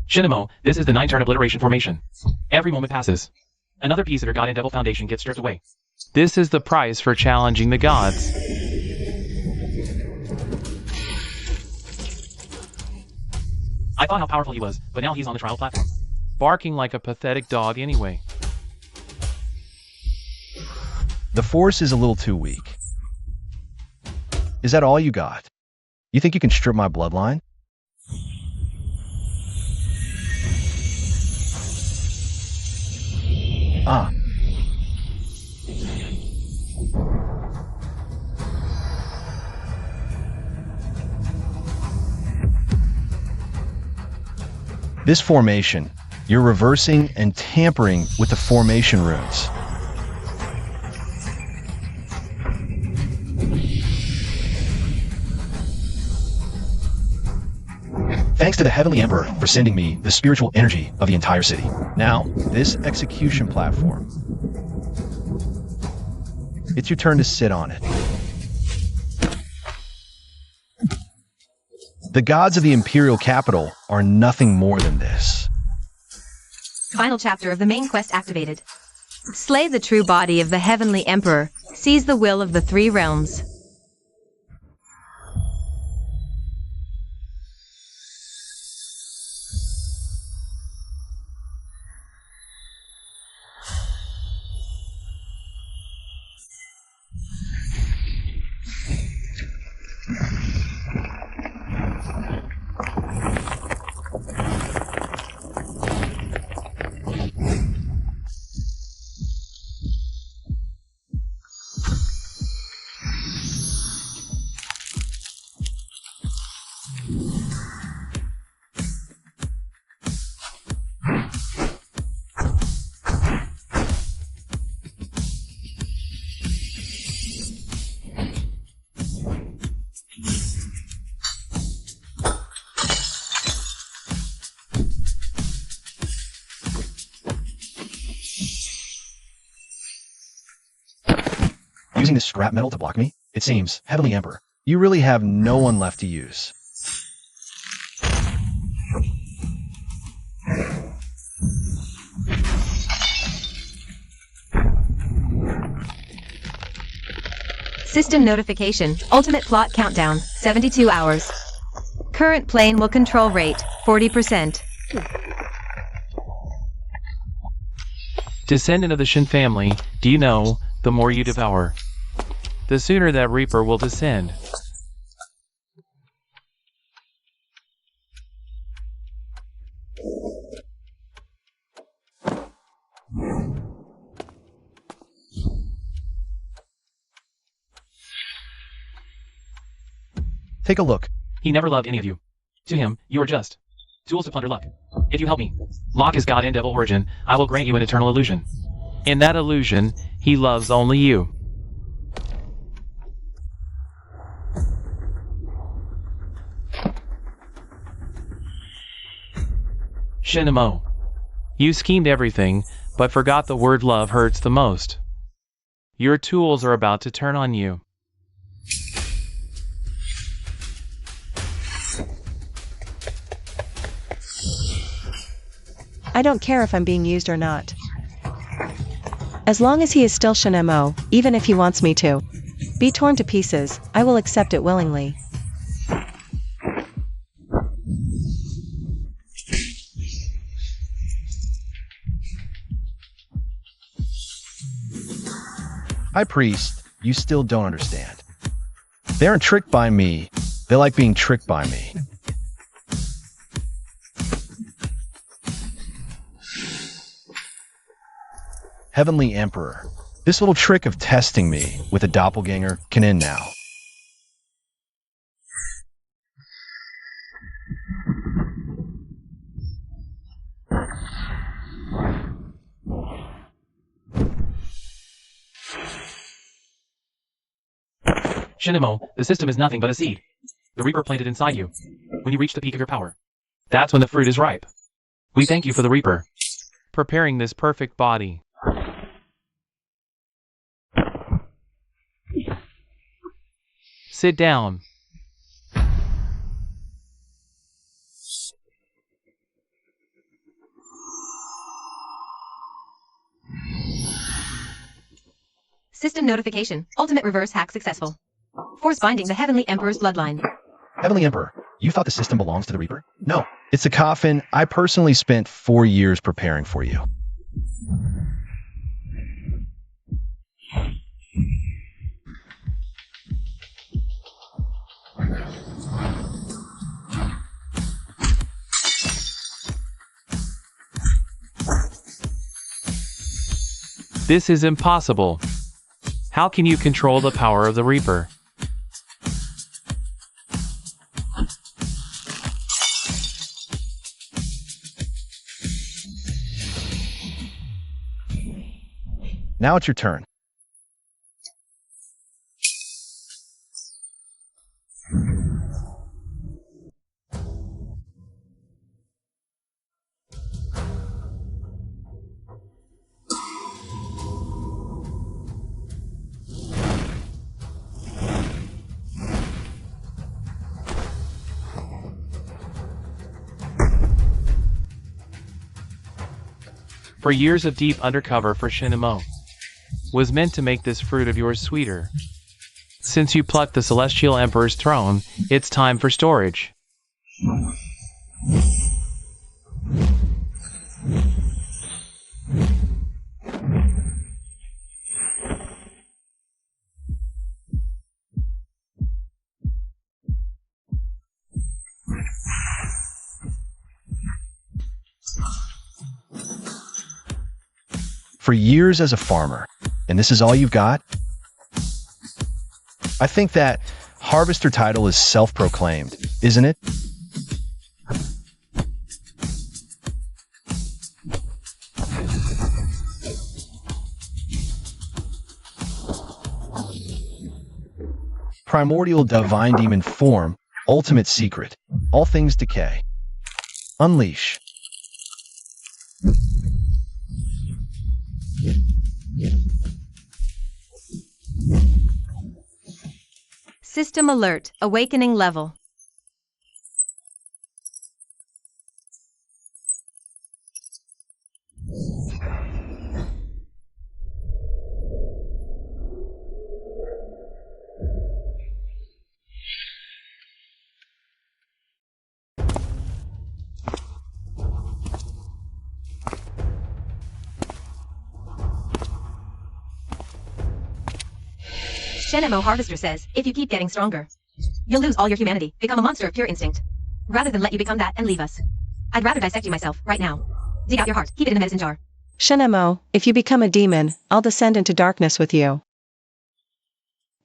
Shinamo, this is the 9-turn obliteration formation. Every moment passes. Another piece of your God and Devil Foundation gets stripped away. This is the price for challenging the gods. I thought how powerful he was, but now he's on the trial platform. Barking like a pathetic dog anyway. The force is a little too weak. Is that all you got? You think you can strip my bloodline? Ah. This formation, you're reversing and tampering with the formation runes. Thanks to the Heavenly Emperor for sending me the spiritual energy of the entire city. Now, this execution platform. It's your turn to sit on it. The gods of the imperial capital are nothing more than this. Final chapter of the main quest activated. Slay the true body of the Heavenly Emperor. Seize the will of the 3 realms. Using this scrap metal to block me? It seems, Heavenly Emperor, You really have no one left to use. System notification. Ultimate plot countdown. 72 hours. Current plane will control rate. 40%. Descendant of the Shin family, do you know, the more you devour, the sooner that Reaper will descend. Take a look. He never loved any of you. To him, you are just tools to plunder luck. If you help me, lock his god and devil origin, I will grant you an eternal illusion. In that illusion, he loves only you. Shinamo. You schemed everything, but forgot the word love hurts the most. Your tools are about to turn on you. I don't care if I'm being used or not. As long as he is still Shinemo, even if he wants me to be torn to pieces, I will accept it willingly. High Priest, you still don't understand. They aren't tricked by me. They like being tricked by me. Heavenly Emperor, this little trick of testing me with a doppelganger can end now. Shinamo, the system is nothing but a seed. The Reaper planted inside you. When you reach the peak of your power, that's when the fruit is ripe. We thank you for the Reaper preparing this perfect body. Sit down. System notification. Ultimate reverse hack successful. Force binding the Heavenly Emperor's bloodline. Heavenly Emperor, you thought the system belongs to the Reaper? No, it's a coffin I personally spent 4 years preparing for you. This is impossible. How can you control the power of the Reaper? Now it's your turn. For years of deep undercover for Shinamo was meant to make this fruit of yours sweeter. Since you plucked the Celestial Emperor's throne, it's time for storage. For years as a farmer, and this is all you've got? I think that harvester title is self-proclaimed, isn't it? Primordial divine demon form, ultimate secret, all things decay. Unleash. System alert, awakening level. Shenemo Harvester says, if you keep getting stronger, you'll lose all your humanity, become a monster of pure instinct. Rather than let you become that and leave us, I'd rather dissect you myself, right now. Dig out your heart, keep it in a medicine jar. Shenemo, if you become a demon, I'll descend into darkness with you.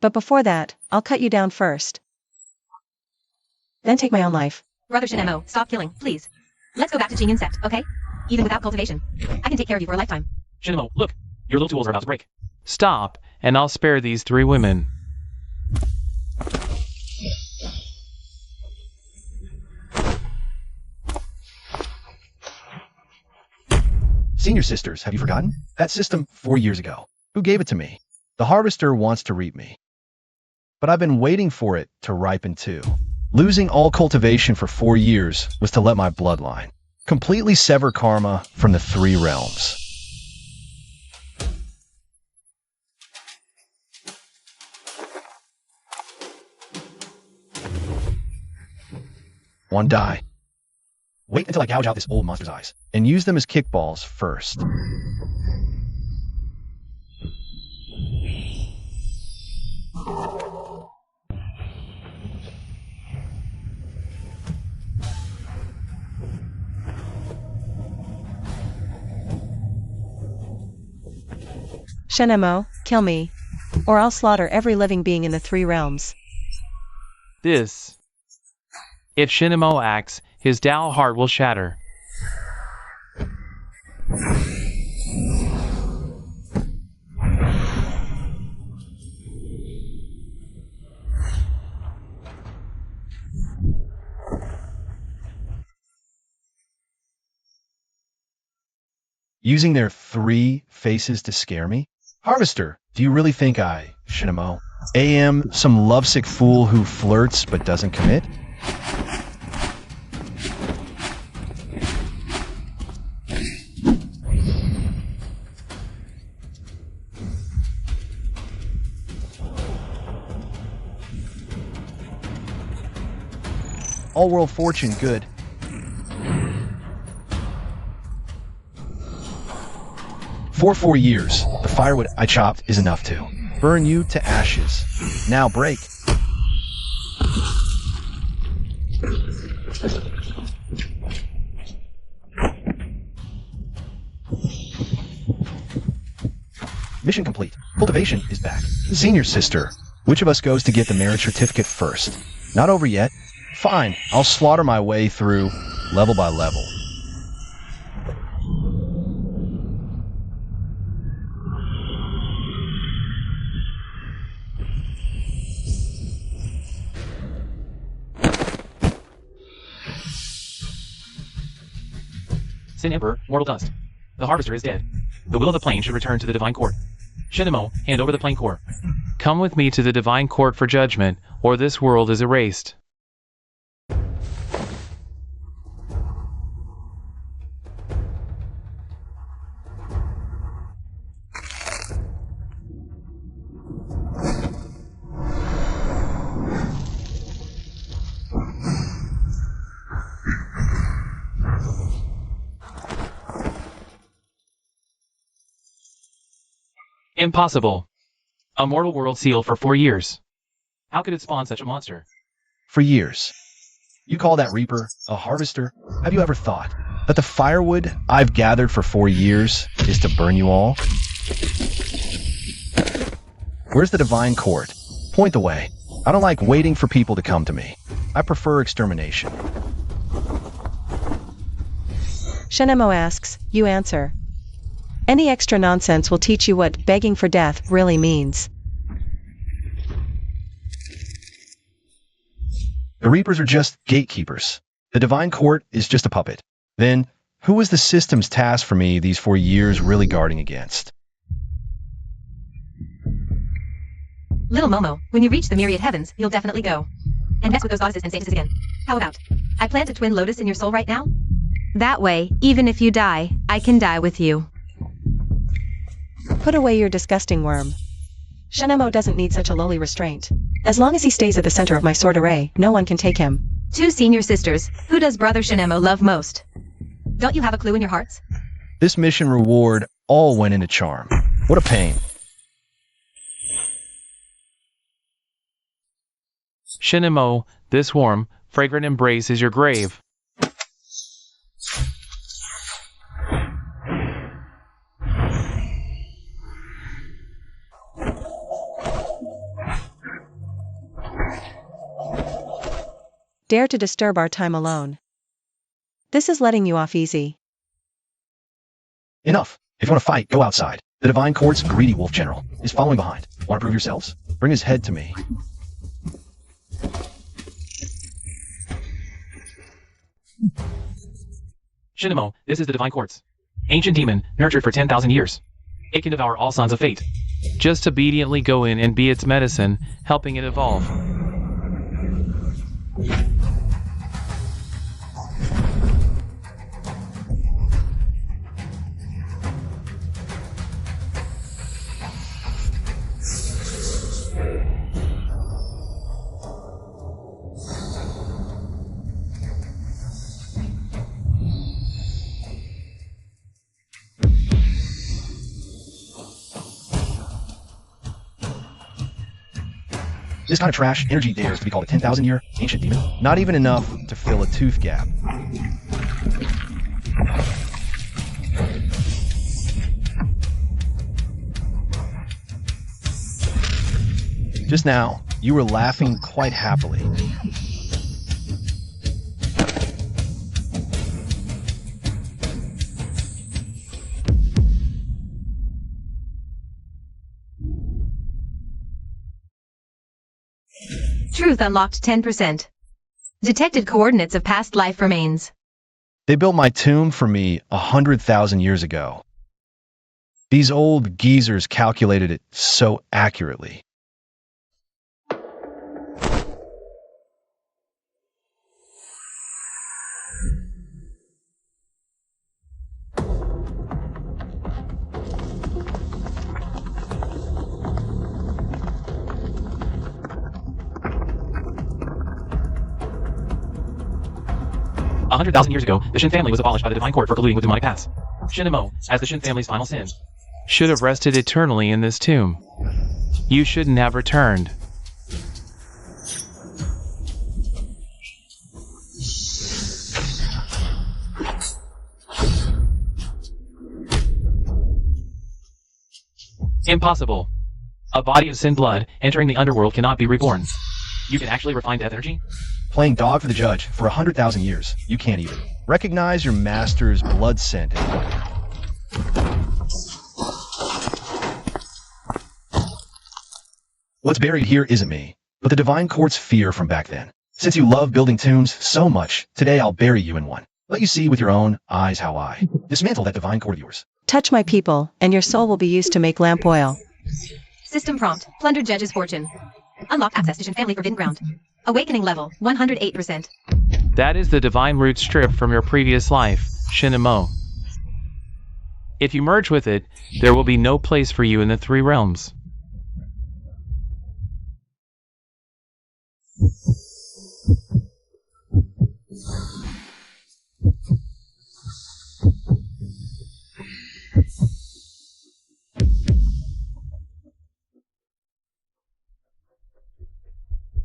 But before that, I'll cut you down first. Then take my own life. Brother Shenemo, stop killing, please. Let's go back to Gene Insect, okay? Even without cultivation, I can take care of you for a lifetime. Shinemo, look! Your little tools are about to break. Stop, and I'll spare these 3 women. Senior sisters, have you forgotten? That system 4 years ago. Who gave it to me? The harvester wants to reap me. But I've been waiting for it to ripen too. Losing all cultivation for 4 years was to let my bloodline completely sever karma from the 3 realms. One die. Wait until I gouge out this old monster's eyes, and use them as kickballs first. Shenemo, kill me, or I'll slaughter every living being in the 3 realms. If Shinemo acts, his Tao heart will shatter. Using their 3 faces to scare me? Harvester, do you really think I, Shinemo, am some lovesick fool who flirts but doesn't commit? All world fortune, good. For 4 years, the firewood I chopped is enough to burn you to ashes. Now break. Mission complete. Cultivation is back. Senior sister, which of us goes to get the marriage certificate first? Not over yet. Fine, I'll slaughter my way through, level by level. Sin Emperor, mortal dust. The harvester is dead. The will of the plane should return to the divine court. Shinemo, hand over the plane core. Come with me to the divine court for judgment, or this world is erased. Impossible. A mortal world sealed for 4 years. How could it spawn such a monster? For years. You call that reaper a harvester? Have you ever thought that the firewood I've gathered for 4 years is to burn you all? Where's the divine court? Point the way. I don't like waiting for people to come to me. I prefer extermination. Shenemo asks, you answer. Any extra nonsense will teach you what begging for death really means. The Reapers are just gatekeepers. The divine court is just a puppet. Then, who was the system's task for me these 4 years really guarding against? Little Momo, when you reach the myriad heavens, you'll definitely go. And mess with those goddesses and saints again. How about? I plant a twin lotus in your soul right now? That way, even if you die, I can die with you. Put away your disgusting worm. Shinemo doesn't need such a lowly restraint. As long as he stays at the center of my sword array, no one can take him. Two senior sisters, who does Brother Shinemo love most? Don't you have a clue in your hearts? This mission reward all went into charm. What a pain. Shinemo, this warm, fragrant embrace is your grave. Dare to disturb our time alone. This is letting you off easy. Enough. If you want to fight, go outside. The Divine Court's greedy wolf general is following behind. Want to prove yourselves? Bring his head to me. Shinemo, this is the Divine Quartz. Ancient demon, nurtured for 10,000 years. It can devour all sons of fate. Just obediently go in and be its medicine, helping it evolve. This kind of trash energy dares to be called a 10,000-year ancient demon. Not even enough to fill a tooth gap. Just now, you were laughing quite happily. Truth unlocked 10%. Detected coordinates of past life remains. They built my tomb for me 100,000 years ago. These old geezers calculated it so accurately. A 100,000 years ago, the Shin family was abolished by the Divine Court for colluding with demonic paths. Shinemo, as the Shin family's final sin, should have rested eternally in this tomb. You shouldn't have returned. Impossible. A body of sin blood entering the underworld cannot be reborn. You can actually refine death energy? Playing dog for the judge for 100,000 years. You can't even recognize your master's blood scent anymore. What's buried here isn't me, but the Divine Court's fear from back then. Since you love building tombs so much, today I'll bury you in one. Let you see with your own eyes how I dismantle that Divine Court of yours. Touch my people, and your soul will be used to make lamp oil. System prompt. Plundered judge's fortune. Unlock access to Shin family forbidden ground. Awakening level 108%. That is the divine root stripped from your previous life, Shinemo. If you merge with it, there will be no place for you in the three realms.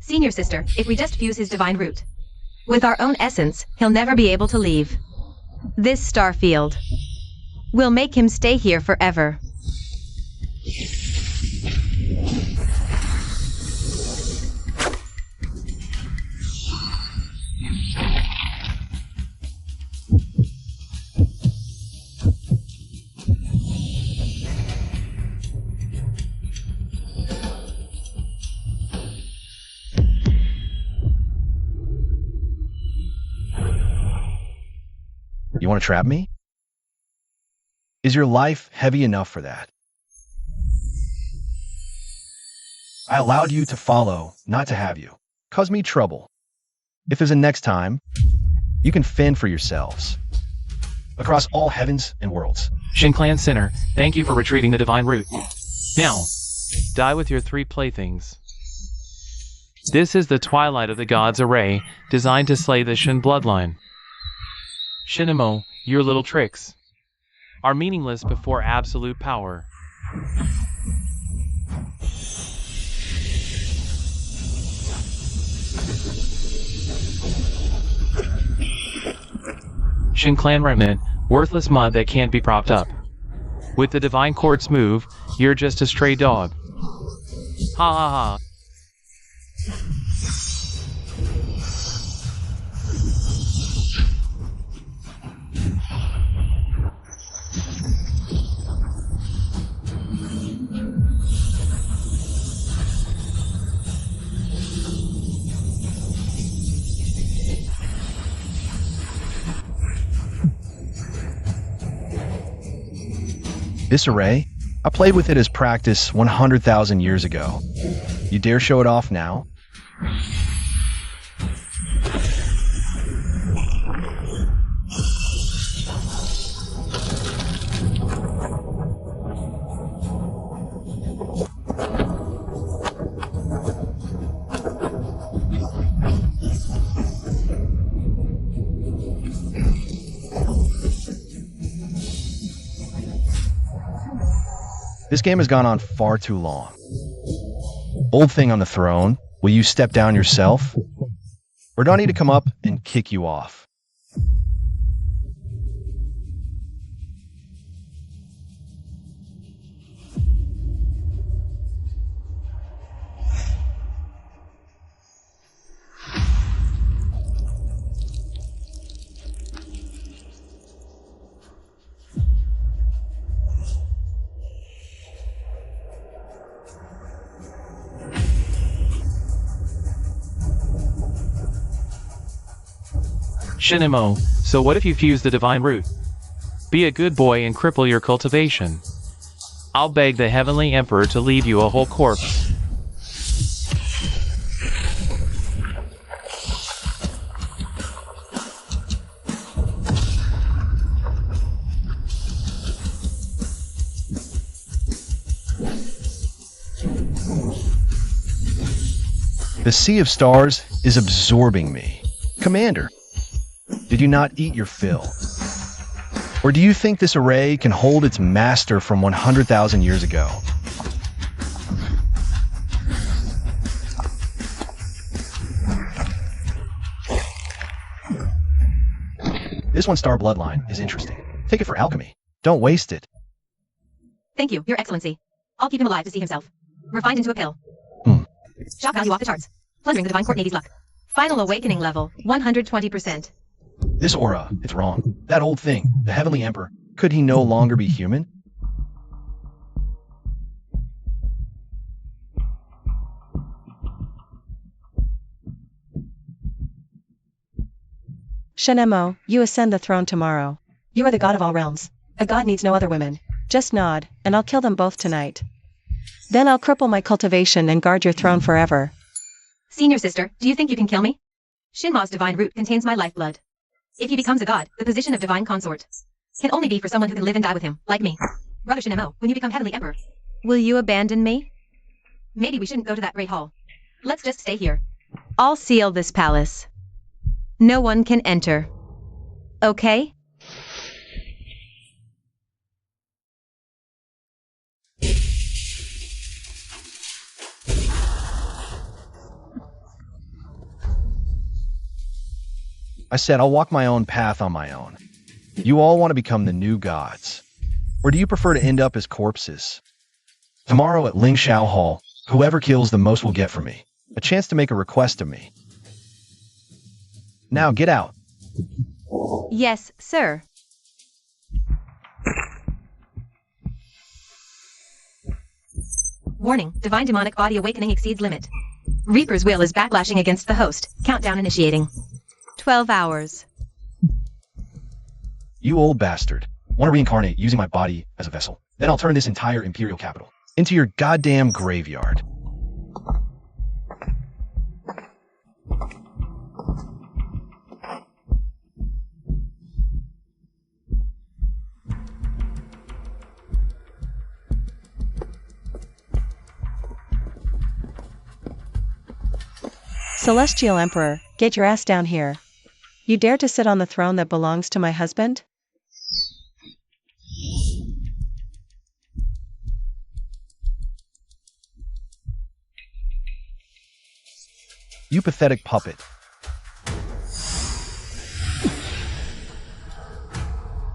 Senior sister, if we just fuse his divine root with our own essence, he'll never be able to leave this star field. We'll make him stay here forever. You want to trap me? Is your life heavy enough for that? I allowed you to follow, not to have you. Cause me trouble. If there's a next time, you can fend for yourselves. Across all heavens and worlds. Shin Clan Sinner, thank you for retrieving the divine root. Now, die with your 3 playthings. This is the Twilight of the Gods array, designed to slay the Shin bloodline. Shinamo, your little tricks are meaningless before absolute power. Shin Clan Remnant, worthless mud that can't be propped up. With the Divine Court's move, you're just a stray dog. Ha ha ha. This array, I played with it as practice 100,000 years ago. You dare show it off now? This game has gone on far too long. Old thing on the throne, will you step down yourself? Or do I need to come up and kick you off? Shinamo, so what if you fuse the divine root? Be a good boy and cripple your cultivation. I'll beg the Heavenly Emperor to leave you a whole corpse. The sea of stars is absorbing me. Commander, did you not eat your fill? Or do you think this array can hold its master from 100,000 years ago? This 1-star bloodline is interesting. Take it for alchemy. Don't waste it. Thank you, Your Excellency. I'll keep him alive to see himself refined into a pill. Shock value off the charts. Plundering the Divine Court Navy's luck. Final awakening level, 120%. This aura, it's wrong. That old thing, the Heavenly Emperor, could he no longer be human? Shinemo, you ascend the throne tomorrow. You are the god of all realms. A god needs no other women. Just nod, and I'll kill them both tonight. Then I'll cripple my cultivation and guard your throne forever. Senior sister, do you think you can kill me? Shinma's divine root contains my lifeblood. If he becomes a god, the position of divine consort can only be for someone who can live and die with him, like me. Brother Shinemo, when you become Heavenly Emperor, will you abandon me? Maybe we shouldn't go to that great hall. Let's just stay here. I'll seal this palace. No one can enter. Okay? I said I'll walk my own path on my own. You all want to become the new gods. Or do you prefer to end up as corpses? Tomorrow at Ling Shao Hall, whoever kills the most will get from me a chance to make a request of me. Now get out. Yes, sir. Warning, divine demonic body awakening exceeds limit. Reaper's will is backlashing against the host. Countdown initiating. 12 hours. You old bastard. Want to reincarnate using my body as a vessel. Then I'll turn this entire imperial capital into your goddamn graveyard. Celestial Emperor, get your ass down here. You dare to sit on the throne that belongs to my husband? You pathetic puppet.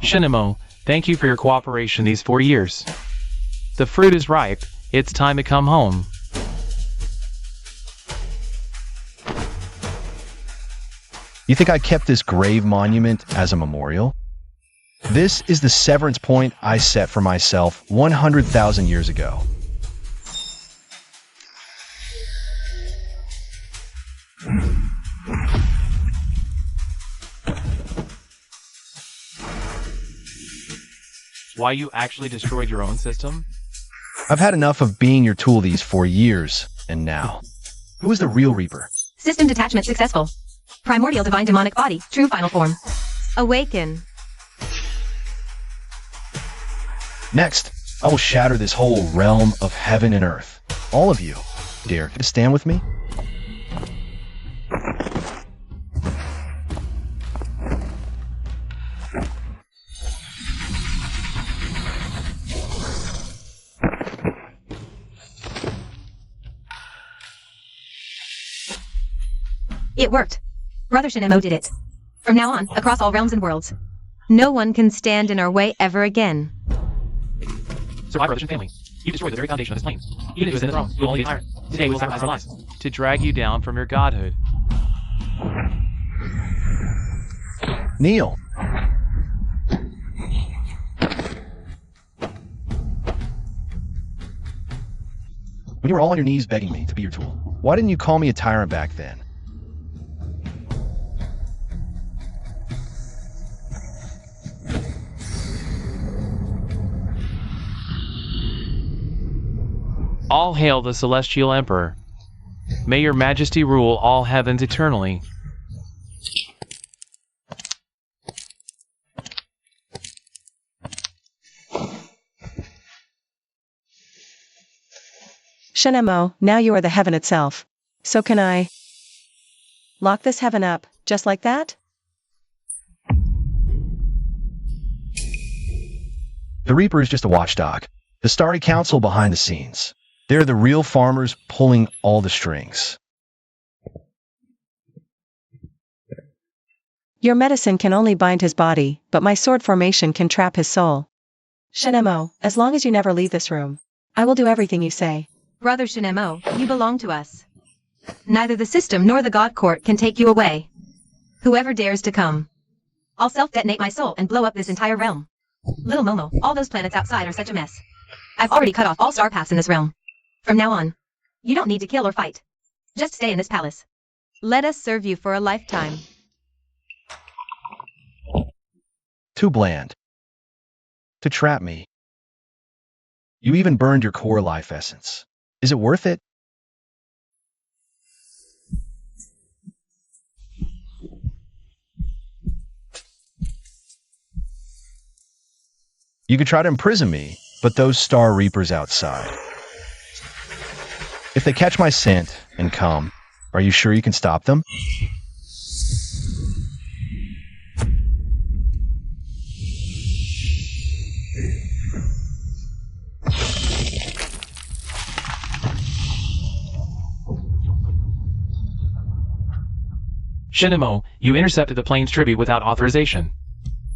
Shinemo, thank you for your cooperation these 4 years. The fruit is ripe, it's time to come home. You think I kept this grave monument as a memorial? This is the severance point I set for myself 100,000 years ago. Why you actually destroyed your own system? I've had enough of being your tool these 4 years, and now. Who is the real Reaper? System detachment successful. Primordial divine demonic body, true final form. Awaken. Next, I will shatter this whole realm of heaven and earth. All of you, dare to stand with me? It worked. Brother Shinemo did it. From now on, across all realms and worlds, no one can stand in our way ever again. Survivor of the Shin family. You destroyed the very foundation of this plane. Even if it was in the throne, you will only be tired. Today we will sacrifice our lives. To drag you down from your godhood. Kneel. When you were all on your knees begging me to be your tool, why didn't you call me a tyrant back then? All hail the Celestial Emperor. May your majesty rule all heavens eternally. Shinemo, now you are the heaven itself. So can I lock this heaven up, just like that? The Reaper is just a watchdog. The Starry Council behind the scenes. They're the real farmers pulling all the strings. Your medicine can only bind his body, but my sword formation can trap his soul. Shinemo, as long as you never leave this room, I will do everything you say. Brother Shinemo, you belong to us. Neither the system nor the God Court can take you away. Whoever dares to come. I'll self-detonate my soul and blow up this entire realm. Little Momo, all those planets outside are such a mess. I've already cut off all star paths in this realm. From now on, you don't need to kill or fight. Just stay in this palace. Let us serve you for a lifetime. Too bland. To trap me. You even burned your core life essence. Is it worth it? You could try to imprison me, but those Star Reapers outside. If they catch my scent and come, are you sure you can stop them? Shinemo, you intercepted the plane's tribute without authorization.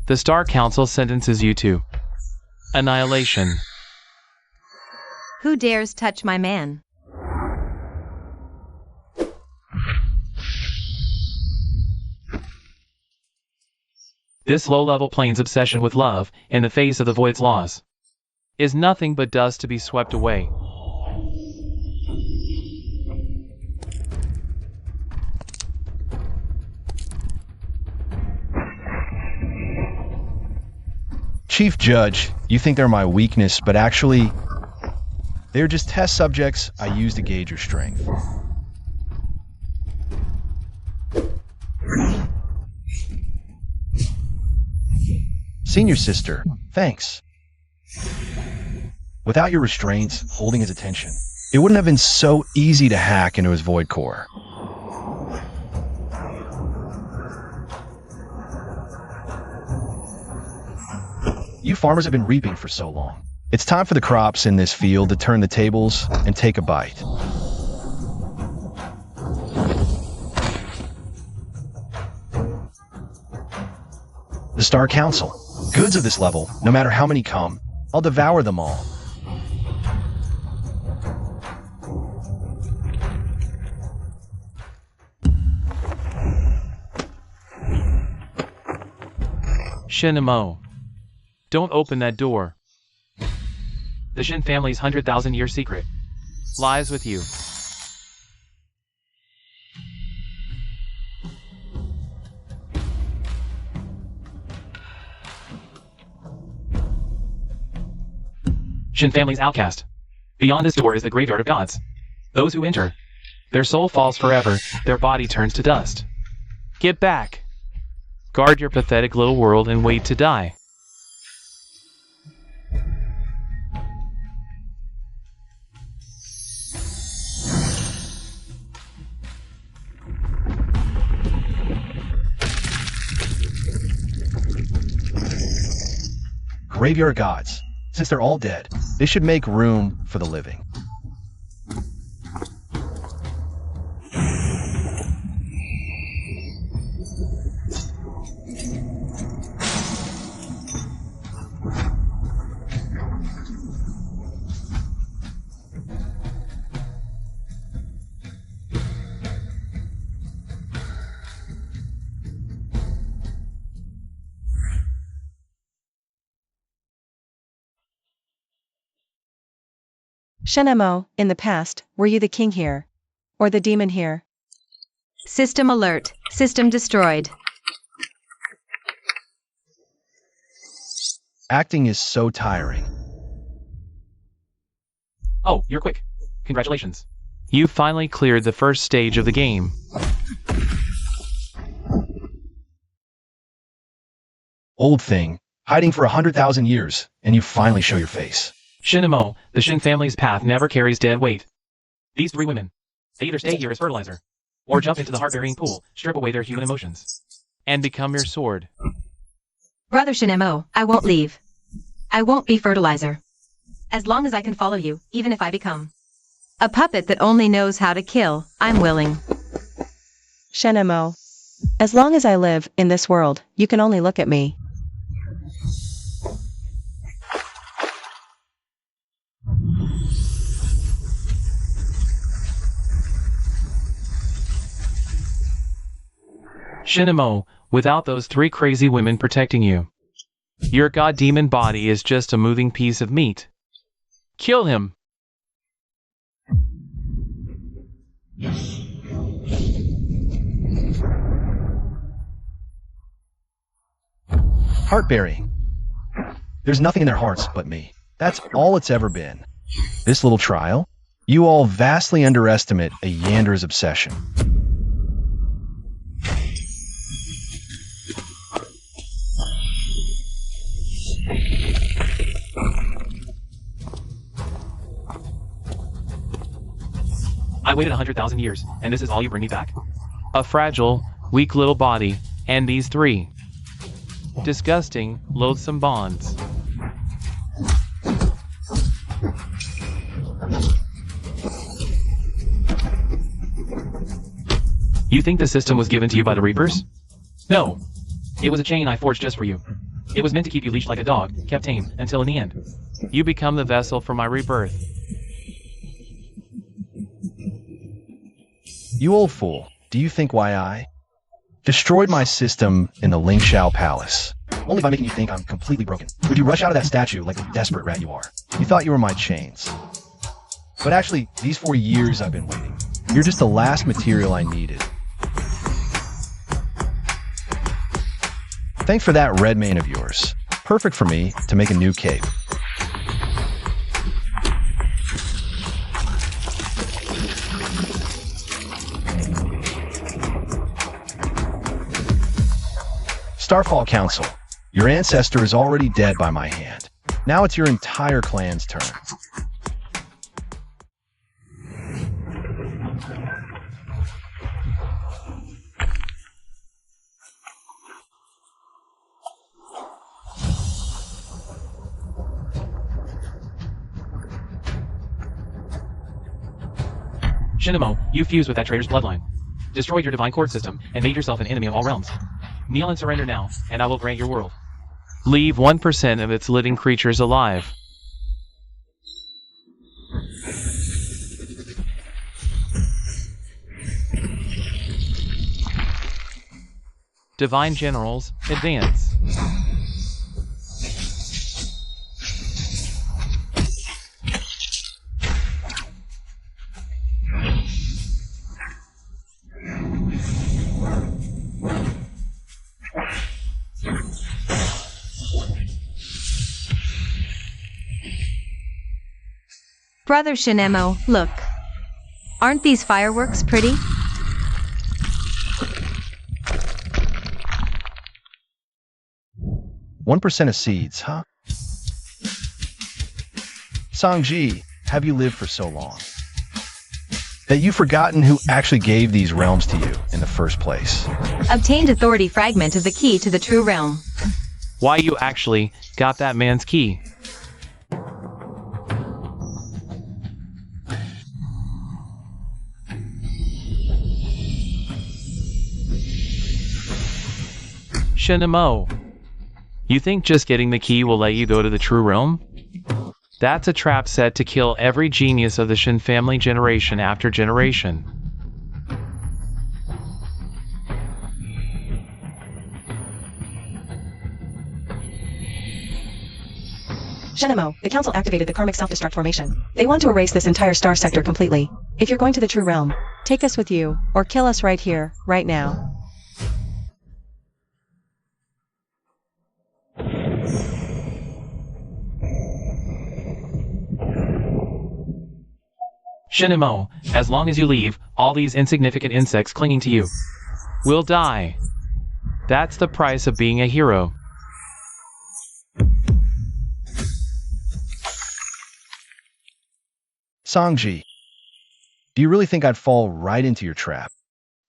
The Star Council sentences you to annihilation. Who dares touch my man? This low-level plane's obsession with love, in the face of the Void's laws, is nothing but dust to be swept away. Chief Judge, you think they're my weakness, but actually, they're just test subjects I use to gauge your strength. Senior sister, thanks. Without your restraints holding his attention, it wouldn't have been so easy to hack into his void core. You farmers have been reaping for so long. It's time for the crops in this field to turn the tables and take a bite. The Star Council. Goods of this level, no matter how many come, I'll devour them all. Shinamo. Don't open that door. The Shin family's 100,000-year secret lies with you. Shin family's outcast. Beyond this door is the graveyard of gods. Those who enter, their soul falls forever, their body turns to dust. Get back. Guard your pathetic little world and wait to die. Graveyard gods. Since they're all dead, they should make room for the living. Shinamo, in the past, were you the king here? Or the demon here? System alert. System destroyed. Acting is so tiring. Oh, you're quick. Congratulations. You finally cleared the first stage of the game. Old thing, hiding for 100,000 years, and you finally show your face. Shinamo, the Shin family's path never carries dead weight. These three women, they either stay here as fertilizer, or jump into the heart-burying pool, strip away their human emotions, and become your sword. Brother Shinamo, I won't leave. I won't be fertilizer. As long as I can follow you, even if I become a puppet that only knows how to kill, I'm willing. Shinamo. As long as I live in this world, you can only look at me. Shinamo, without those three crazy women protecting you, your god-demon body is just a moving piece of meat. Kill him! Heart-burying. There's nothing in their hearts but me. That's all it's ever been. This little trial? You all vastly underestimate a Yander's obsession. I waited 100,000 years, and this is all you bring me back? A fragile, weak little body, and these three disgusting, loathsome bonds. You think the system was given to you by the Reapers? No. It was a chain I forged just for you. It was meant to keep you leashed like a dog, kept tame, until in the end, you become the vessel for my rebirth. You old fool, do you think why I destroyed my system in the Lingshao Palace? Only by making you think I'm completely broken. Would you rush out of that statue like the desperate rat you are? You thought you were my chains. But actually, these 4 years I've been waiting. You're just the last material I needed. Thanks for that red mane of yours. Perfect for me to make a new cape. Starfall Council. Your ancestor is already dead by my hand. Now it's your entire clan's turn. Shinamo, you fused with that traitor's bloodline, destroyed your divine court system, and made yourself an enemy of all realms. Kneel and surrender now, and I will grant your world. Leave 1% of its living creatures alive. Divine Generals, advance. Brother Shinemo, look. Aren't these fireworks pretty? 1% of seeds, huh? Sangji, have you lived for so long that you've forgotten who actually gave these realms to you in the first place? Obtained authority fragment of the key to the true realm. Why you actually got that man's key? Shinamo, you think just getting the key will let you go to the true realm? That's a trap set to kill every genius of the Shin family generation after generation. Shinamo, the council activated the karmic self-destruct formation. They want to erase this entire star sector completely. If you're going to the true realm, take us with you, or kill us right here, right now. Shinamo, as long as you leave, all these insignificant insects clinging to you will die. That's the price of being a hero. Sangji, do you really think I'd fall right into your trap?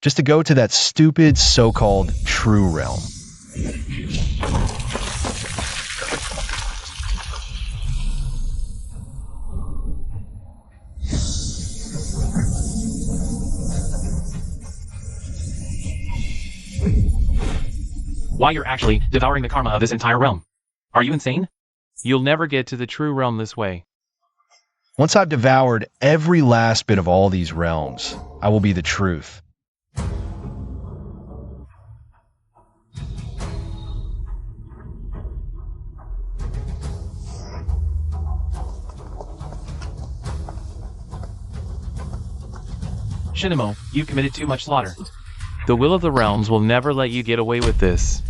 Just to go to that stupid so-called true realm? Why you're actually devouring the karma of this entire realm? Are you insane? You'll never get to the true realm this way. Once I've devoured every last bit of all these realms, I will be the truth. Shinamo, you've committed too much slaughter. The will of the realms will never let you get away with this.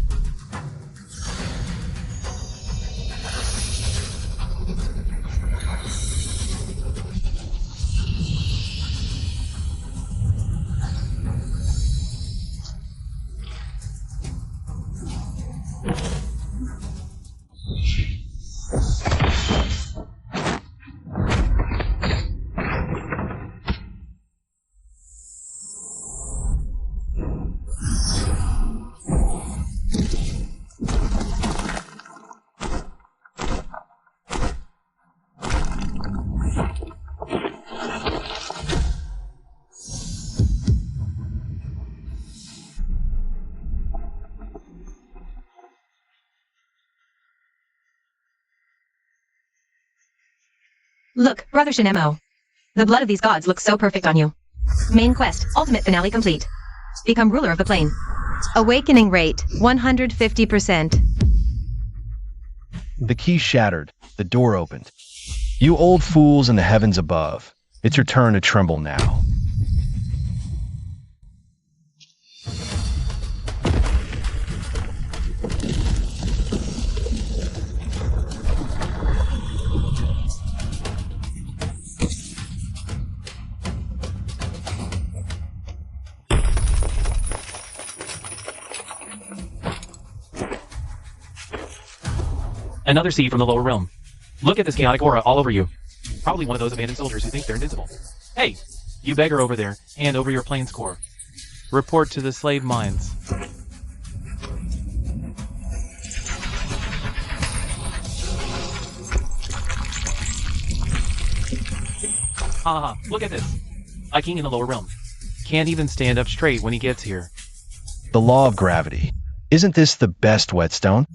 Look, Brother Shinemo. The blood of these gods looks so perfect on you. Main quest, ultimate finale complete. Become ruler of the plane. Awakening rate, 150%. The key shattered. The door opened. You old fools in the heavens above. It's your turn to tremble now. Another seed from the lower realm. Look at this chaotic aura all over you. Probably one of those abandoned soldiers who think they're invincible. Hey, you beggar over there, hand over your plane's core. Report to the slave mines. Haha, look at this. A king in the lower realm. Can't even stand up straight when he gets here. The law of gravity. Isn't this the best whetstone?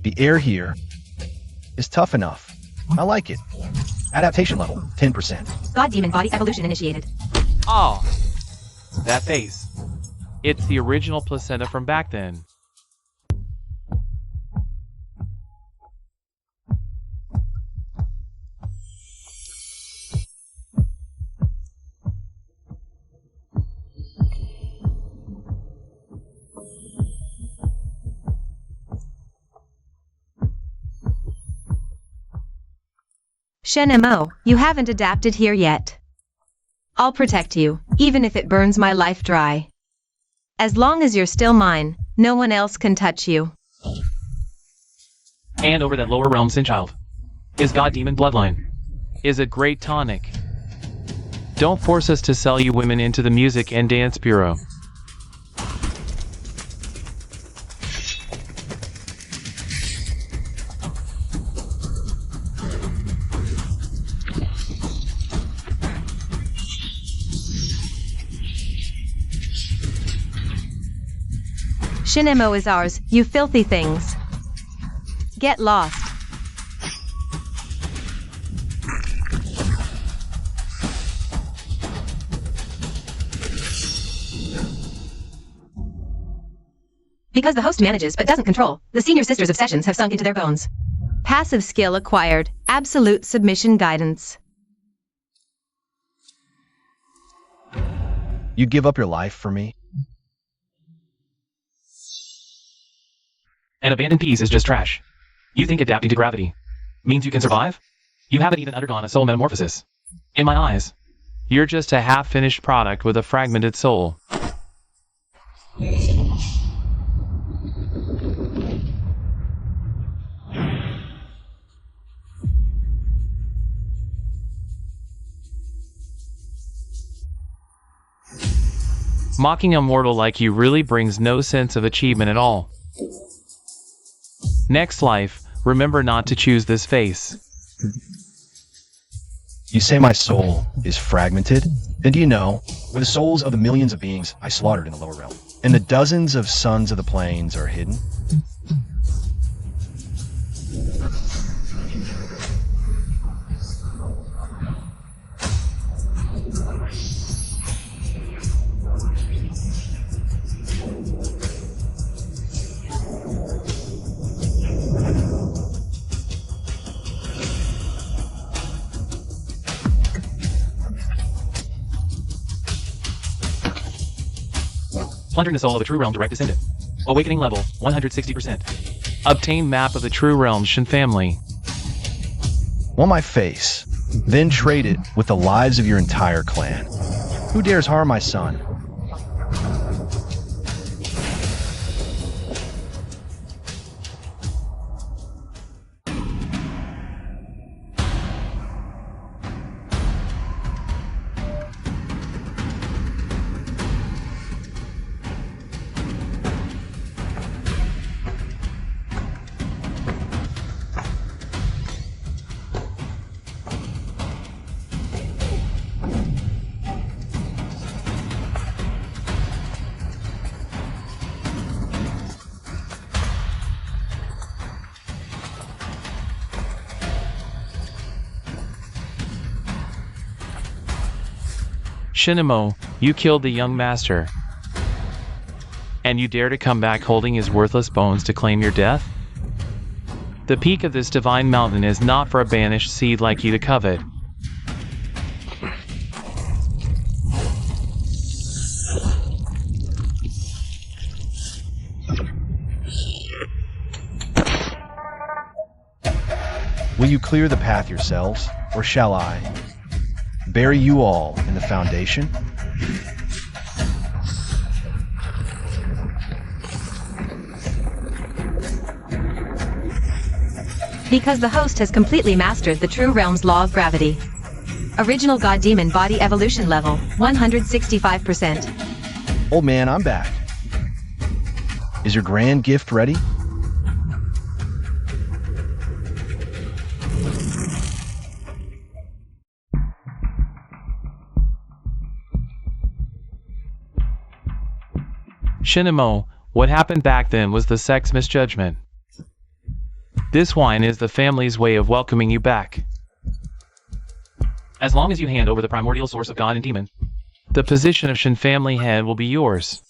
The air here is tough enough. I like it. Adaptation level, 10%. God demon body evolution initiated. Oh, that face. It's the original placenta from back then. Shenmo, you haven't adapted here yet. I'll protect you, even if it burns my life dry. As long as you're still mine, no one else can touch you. And over that lower realm sin child. His god demon bloodline is a great tonic. Don't force us to sell you women into the music and dance bureau. Shenmo is ours, you filthy things. Get lost. Because the host manages but doesn't control, the senior sister's obsessions have sunk into their bones. Passive skill acquired, absolute submission guidance. You'd give up your life for me? An abandoned piece is just trash. You think adapting to gravity means you can survive? You haven't even undergone a soul metamorphosis. In my eyes, you're just a half-finished product with a fragmented soul. Mocking a mortal like you really brings no sense of achievement at all. Next life, remember not to choose this face. You say my soul is fragmented? And do you know, where the souls of the millions of beings I slaughtered in the lower realm, and the dozens of sons of the plains are hidden? Plundering the soul of a true realm direct descendant. Awakening level, 160%. Obtain map of the true realm Shen family. Want my face, then trade it with the lives of your entire clan. Who dares harm my son? Shinimo, you killed the young master. And you dare to come back holding his worthless bones to claim your death? The peak of this divine mountain is not for a banished seed like you to covet. Will you clear the path yourselves, or shall I? Bury you all in the foundation? Because the host has completely mastered the true realm's law of gravity. Original God Demon Body Evolution Level, 165%. Old man, I'm back. Is your grand gift ready? Shinamo, what happened back then was the sex misjudgment. This wine is the family's way of welcoming you back. As long as you hand over the primordial source of God and demon, the position of Shin family head will be yours.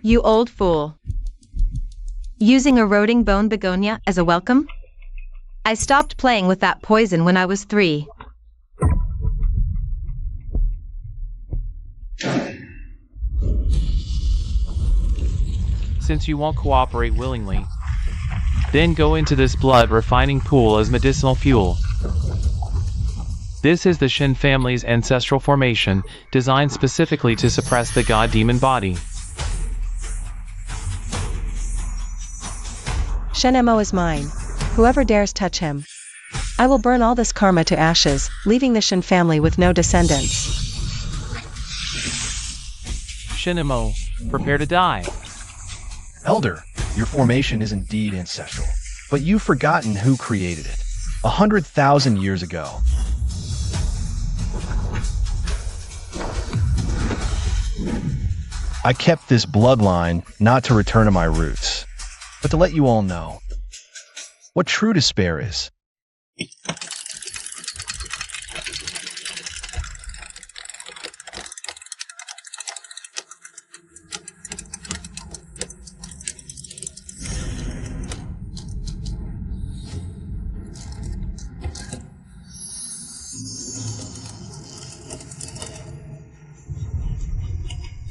You old fool. Using eroding bone begonia as a welcome? I stopped playing with that poison when I was 3. Since you won't cooperate willingly, then go into this blood refining pool as medicinal fuel. This is the Shin family's ancestral formation, designed specifically to suppress the god demon body. Shinamo is mine. Whoever dares touch him. I will burn all this karma to ashes, leaving the Shin family with no descendants. Shinamo, prepare to die. Elder, your formation is indeed ancestral, but you've forgotten who created it. 100,000 years ago. I kept this bloodline not to return to my roots, but to let you all know what true despair is.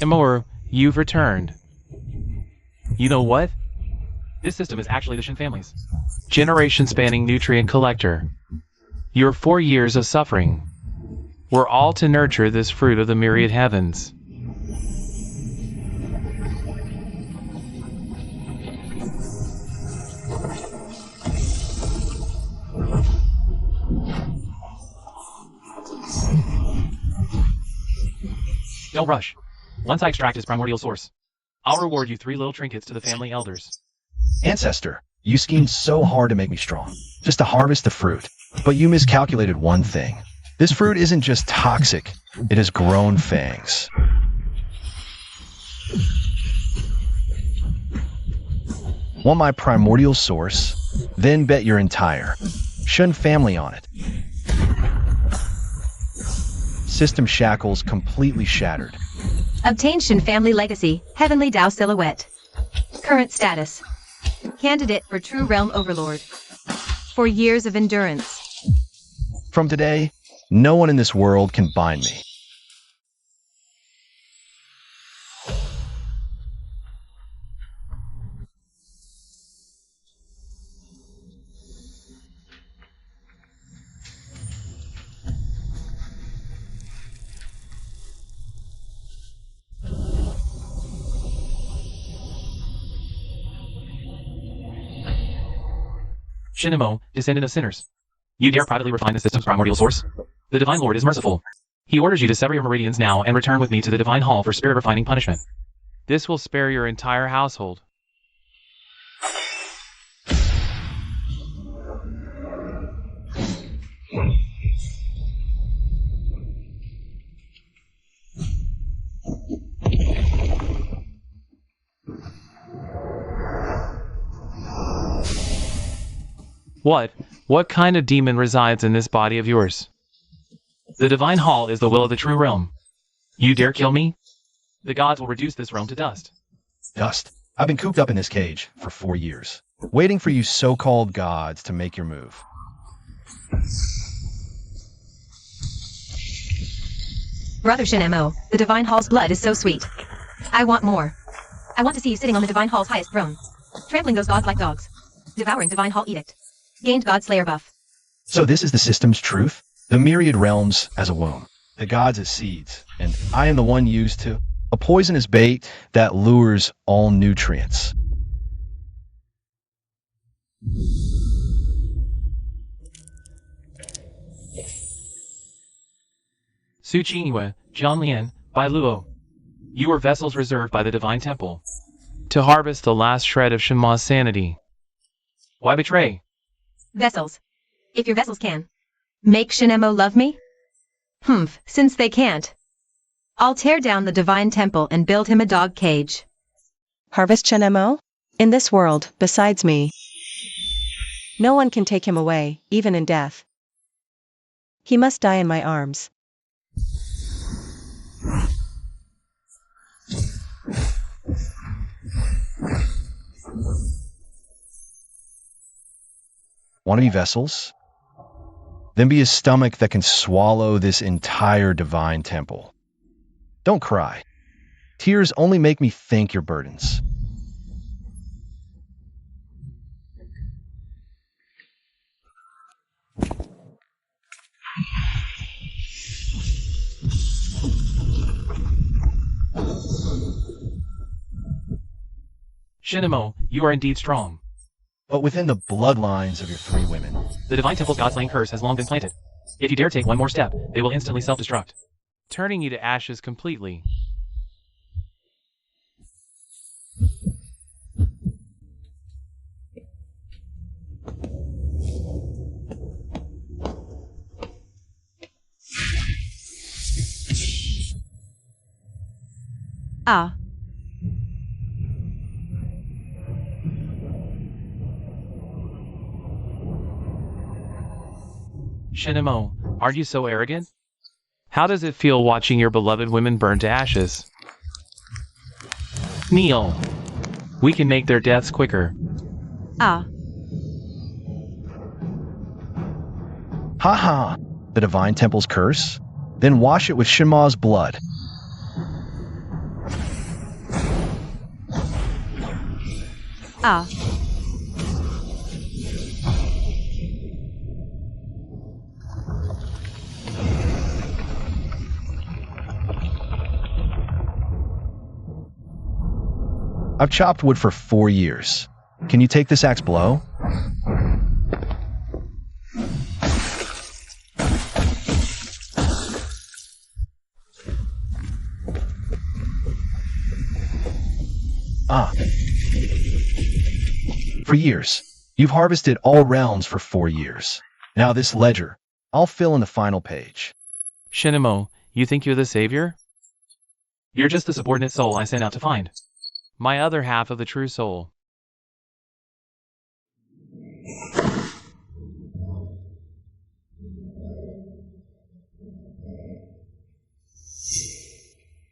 Imor, you've returned. You know what? This system is actually the Shin family's generation-spanning nutrient collector. Your 4 years of suffering were all to nurture this fruit of the myriad heavens. Don't rush. Once I extract his primordial source, I'll reward you 3 little trinkets to the family elders. Ancestor, you schemed so hard to make me strong, just to harvest the fruit. But you miscalculated one thing. This fruit isn't just toxic, it has grown fangs. Want my primordial source? Then bet your entire Shun family on it. System shackles completely shattered. Obtain Shin family legacy, Heavenly Tao silhouette. Current status. Candidate for True Realm Overlord. 4 years of endurance. From today, no one in this world can bind me. Shinamo, descendant of sinners. You dare privately refine the system's primordial source? The Divine Lord is merciful. He orders you to sever your meridians now and return with me to the Divine Hall for spirit refining punishment. This will spare your entire household. What kind of demon resides in this body of yours? The Divine Hall is the will of the true realm. You dare kill me? The gods will reduce this realm to dust. Dust. I've been cooped up in this cage for 4 years, waiting for you so-called gods to make your move. Brother Shinamo, the Divine Hall's blood is so sweet. I want more. I want to see you sitting on the Divine Hall's highest throne, trampling those gods like dogs, devouring Divine Hall edict. Gained God Slayer buff. So this is the system's truth? The myriad realms as a womb, the gods as seeds, and I am the one used to... a poisonous bait that lures all nutrients. Suchiniwa, Jianlian, Bai Luo. You are vessels reserved by the Divine Temple to harvest the last shred of Shenma's sanity. Why betray? Vessels. If your vessels can. Make Shinemo love me? Since they can't. I'll tear down the Divine Temple and build him a dog cage. Harvest Shinemo? In this world, besides me, no one can take him away, even in death. He must die in my arms. Want to be vessels? Then be a stomach that can swallow this entire divine temple. Don't cry. Tears only make me think your burdens. Shinemo, you are indeed strong. But within the bloodlines of your 3 women. The Divine Temple's God-slaying curse has long been planted. If you dare take one more step, they will instantly self-destruct, turning you to ashes completely. Ah. Shinemo, are you so arrogant? How does it feel watching your beloved women burn to ashes? Kneel. We can make their deaths quicker. Ah. Haha, the divine temple's curse? Then wash it with Shinma's blood. Ah. I've chopped wood for 4 years. Can you take this axe blow? Ah. For years. You've harvested all realms for 4 years. Now this ledger, I'll fill in the final page. Shinemo, you think you're the savior? You're just the subordinate soul I sent out to find. My other half of the true soul.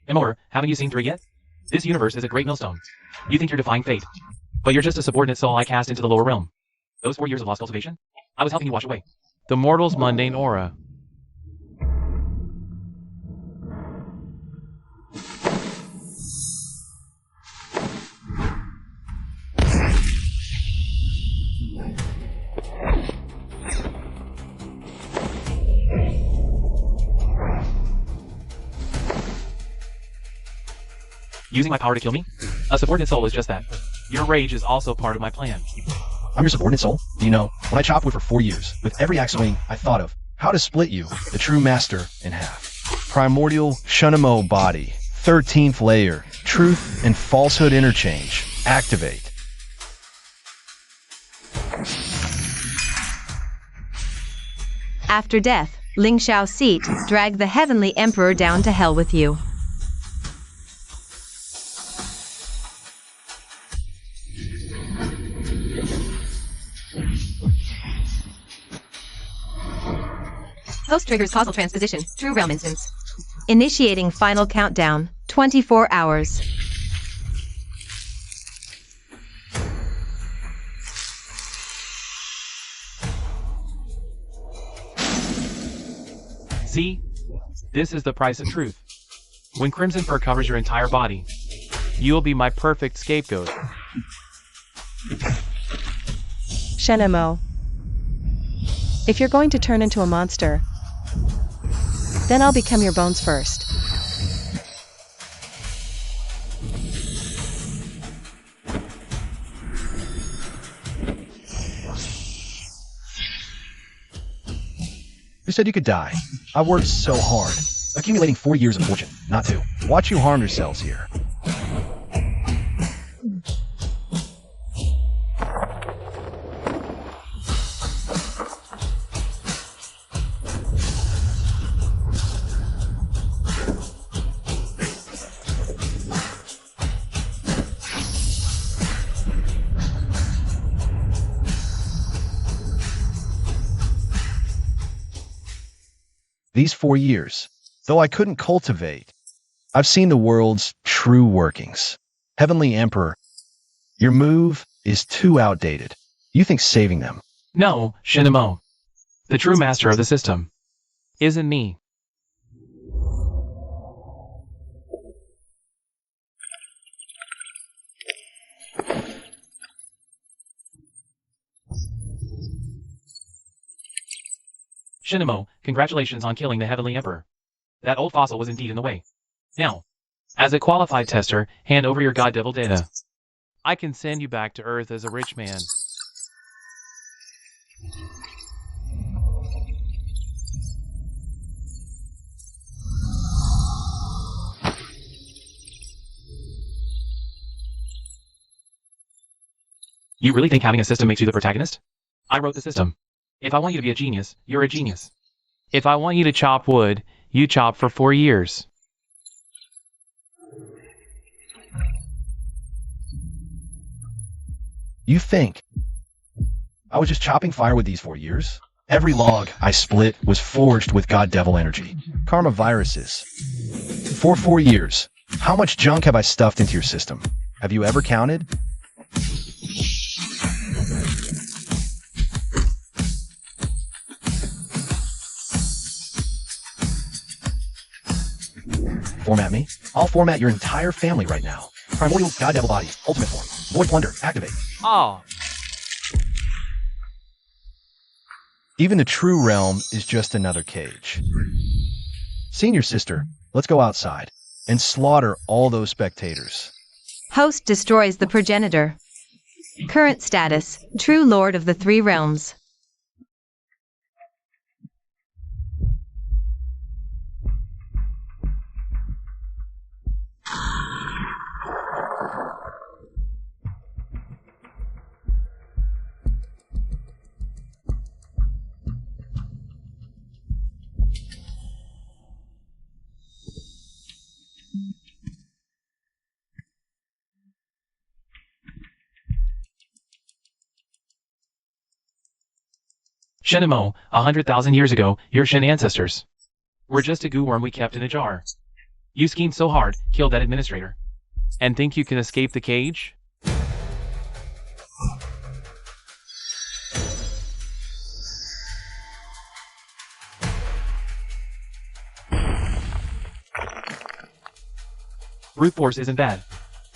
Imor, haven't you seen 3 yet? This universe is a great millstone. You think you're defying fate, but you're just a subordinate soul I cast into the lower realm. Those 4 years of lost cultivation, I was helping you wash away the mortal's mundane aura. Using my power to kill me? A subordinate soul is just that. Your rage is also part of my plan. I'm your subordinate soul. Do you know, when I chopped wood for 4 years, with every axe swing, I thought of how to split you, the true master, in half. Primordial Shinemo body, 13th layer, truth and falsehood interchange. Activate. After death, Ling Shao's seat, drag the heavenly emperor down to hell with you. Post triggers causal transposition, true realm instance. Initiating final countdown, 24 hours. See? This is the price of truth. When crimson fur covers your entire body, you will be my perfect scapegoat. Shinemo. If you're going to turn into a monster, then I'll become your bones first. Who said you could die? I worked so hard, accumulating 4 years of fortune, not 2. Watch you harm yourselves here. These 4 years, though I couldn't cultivate, I've seen the world's true workings. Heavenly Emperor, your move is too outdated. You think saving them? No, Shinamo. The true master of the system isn't me. Shinamo, congratulations on killing the Heavenly Emperor. That old fossil was indeed in the way. Now, as a qualified tester, hand over your God Devil data. I can send you back to Earth as a rich man. You really think having a system makes you the protagonist? I wrote the system. If I want you to be a genius, you're a genius. If I want you to chop wood, you chop for 4 years. You think I was just chopping firewood these 4 years? Every log I split was forged with God Devil energy. Karma viruses. For 4 years, how much junk have I stuffed into your system? Have you ever counted? Format me? I'll format your entire family right now. Primordial God Devil Body, Ultimate Form. Void Plunder, activate. Oh, Even the true realm is just another cage. Senior sister, let's go outside and slaughter all those spectators. Host destroys the progenitor. Current status, true lord of the 3 realms. Shinamo, 100,000 years ago, your Shin ancestors were just a goo worm we kept in a jar. You schemed so hard, killed that administrator, and think you can escape the cage? Brute force isn't bad.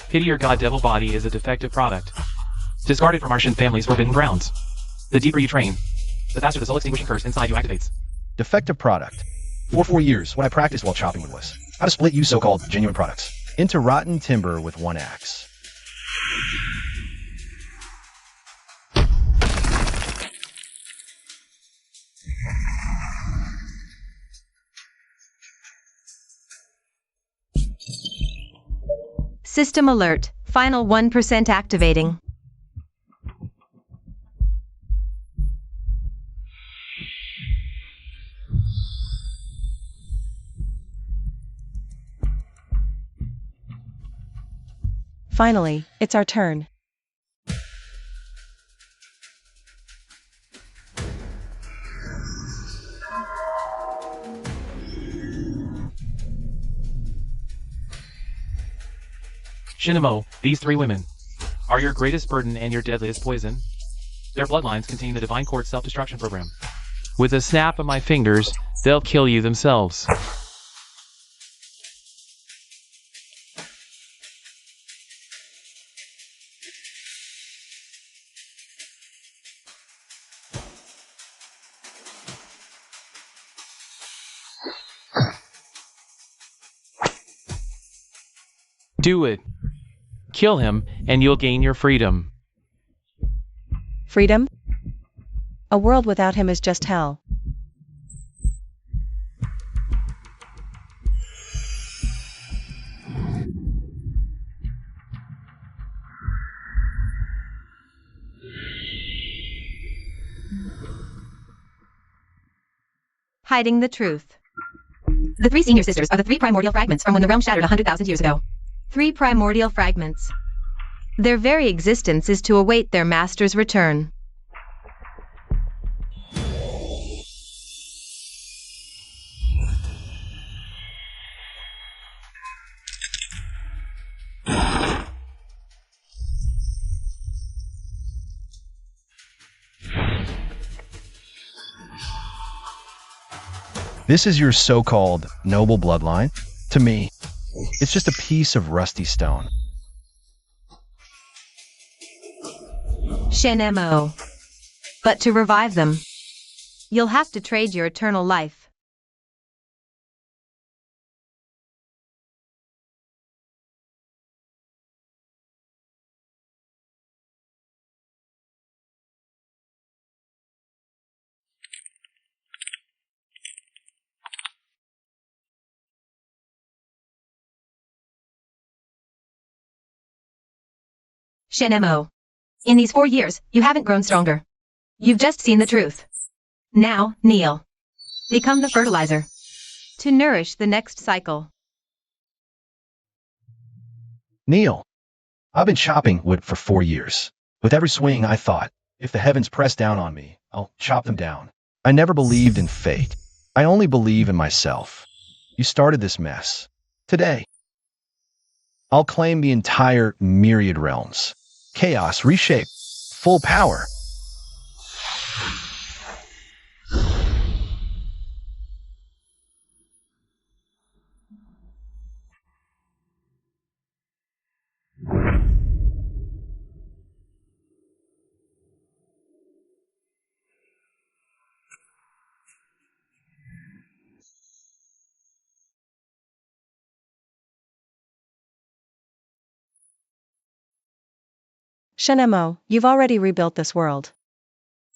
Pity your God Devil body is a defective product, discarded from our Shin family's forbidden grounds. The deeper you train, the faster the soul extinguishing curse inside you activates. Defective product. For 4 years, what I practiced while chopping wood was how to split you so-called genuine products into rotten timber with 1 axe. System alert, final 1% activating. Finally, it's our turn. Shinamo, these 3 women are your greatest burden and your deadliest poison. Their bloodlines contain the Divine Court's self-destruction program. With a snap of my fingers, they'll kill you themselves. Do it. Kill him, and you'll gain your freedom. Freedom? A world without him is just hell. hiding the truth. The three senior sisters are the three primordial fragments from when the realm shattered 100,000 years ago. Three primordial fragments. Their very existence is to await their master's return. This is your so-called noble bloodline? To me, it's just a piece of rusty stone. Shenemo. But to revive them, you'll have to trade your eternal life. Shenemo. In these 4 years, you haven't grown stronger. You've just seen the truth. Now, kneel. Become the fertilizer. To nourish the next cycle. Neil, I've been chopping wood for 4 years. With every swing, I thought, if the heavens press down on me, I'll chop them down. I never believed in fate. I only believe in myself. You started this mess. Today, I'll claim the entire myriad realms. Chaos, reshape, full power. Shenemo, you've already rebuilt this world.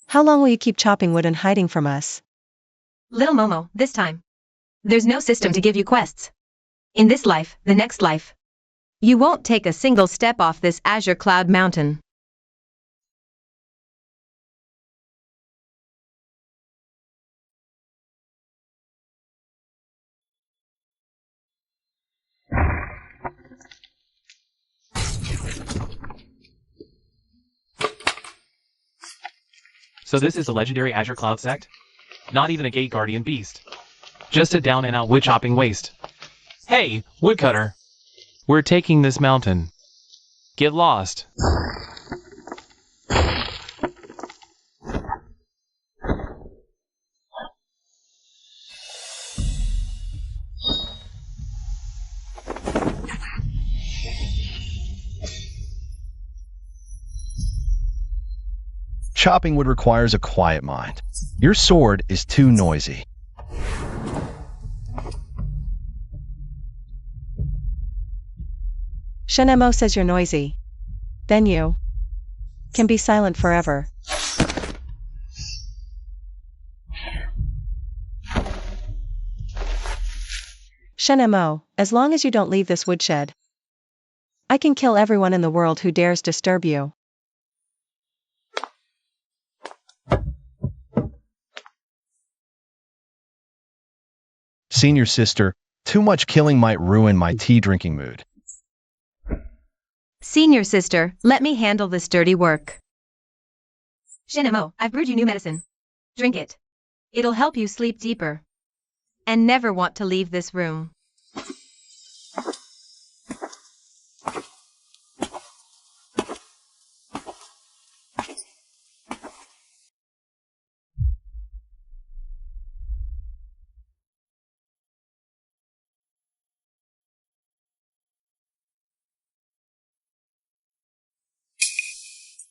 How long will you keep chopping wood and hiding from us? Little Momo, this time. There's no system to give you quests. In this life, the next life. You won't take a single step off this azure cloud mountain. So this is a legendary Azure Cloud sect? Not even a gate guardian beast. Just a down-and-out wood-chopping waste. Hey, woodcutter! We're taking this mountain. Get lost. Chopping wood requires a quiet mind. Your sword is too noisy. Shenemo says you're noisy. Then you can be silent forever. Shenemo, as long as you don't leave this woodshed, I can kill everyone in the world who dares disturb you. Senior sister, too much killing might ruin my tea-drinking mood. Senior sister, let me handle this dirty work. Shenemo, I've brewed you new medicine. Drink it. It'll help you sleep deeper. And never want to leave this room.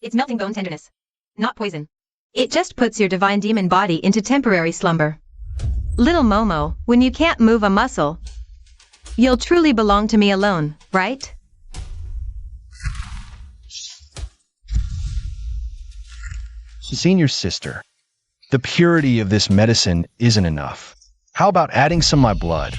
It's melting bone tenderness. Not poison. It just puts your divine demon body into temporary slumber. Little Momo, when you can't move a muscle, you'll truly belong to me alone, right? Senior sister, the purity of this medicine isn't enough. How about adding some of my blood?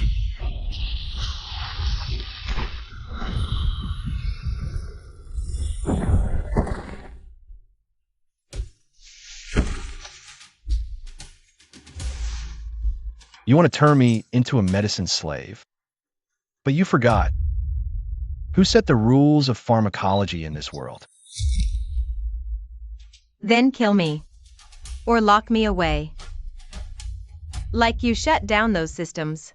You want to turn me into a medicine slave. But you forgot. Who set the rules of pharmacology in this world? Then kill me. Or lock me away. Like you shut down those systems.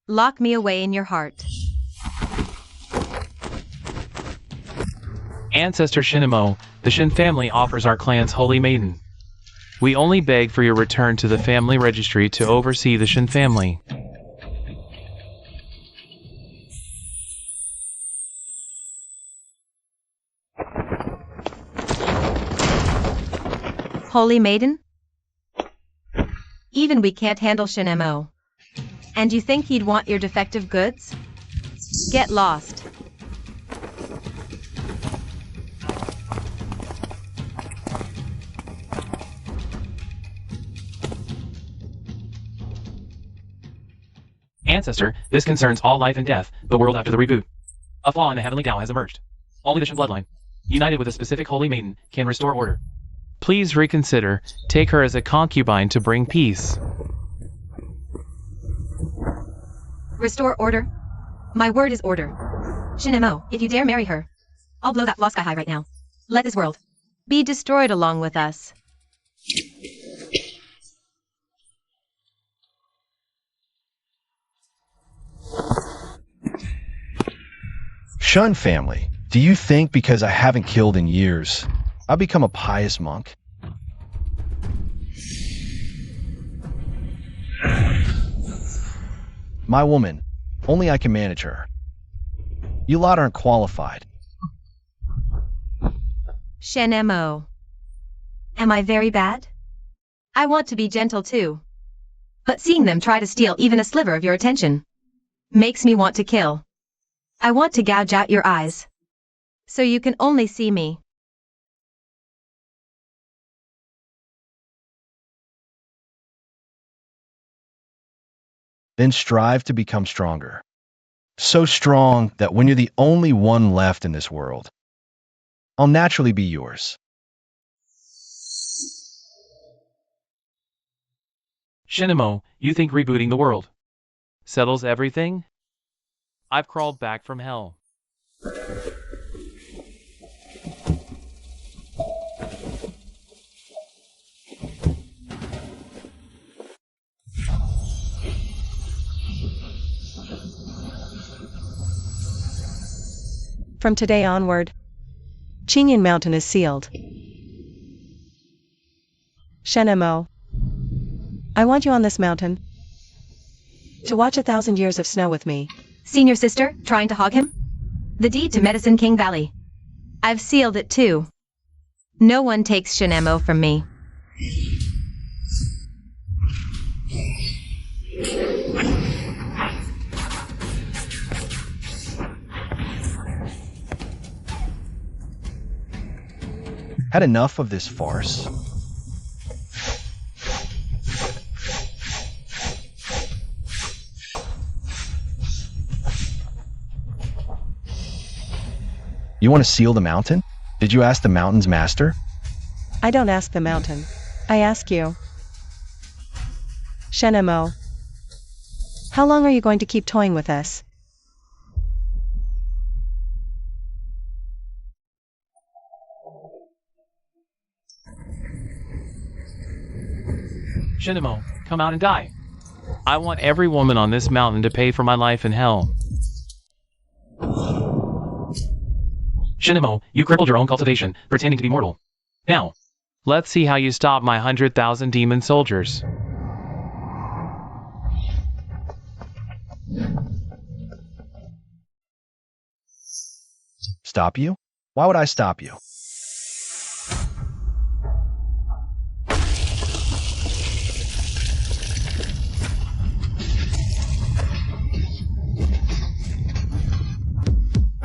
Lock me away in your heart. Ancestor Shinamo, the Shin family offers our clan's holy maiden. We only beg for your return to the family registry to oversee the Shin family. Holy Maiden? Even we can't handle Shinamo. And you think he'd want your defective goods? Get lost. Ancestor, this concerns all life and death, the world after the reboot. A flaw in the heavenly Tao has emerged. Only the Shin bloodline, united with a specific holy maiden, can restore order. Please reconsider. Take her as a concubine to bring peace. Restore order? My word is order. Shinamo, if you dare marry her, I'll blow that flaw sky high right now. Let this world be destroyed along with us. Shun family, do you think because I haven't killed in years, I'll become a pious monk? My woman, only I can manage her. You lot aren't qualified. Shinamo. Am I very bad? I want to be gentle too. But seeing them try to steal even a sliver of your attention makes me want to kill. I want to gouge out your eyes, so you can only see me. Then strive to become stronger. So strong that when you're the only one left in this world, I'll naturally be yours. Shinamo, you think rebooting the world settles everything? I've crawled back from hell. From today onward, Qingyan Mountain is sealed. Shenemo, I want you on this mountain to watch 1,000 years of snow with me. Senior sister, trying to hog him? The deed to Medicine King Valley. I've sealed it too. No one takes Shinamo from me. Had enough of this farce? You want to seal the mountain? Did you ask the mountain's master? I don't ask the mountain. I ask you. Shenemo, how long are you going to keep toying with us? Shinamo, come out and die. I want every woman on this mountain to pay for my life in hell. Shinamo, you crippled your own cultivation, pretending to be mortal. Now, let's see how you stop my 100,000 demon soldiers. Stop you? Why would I stop you?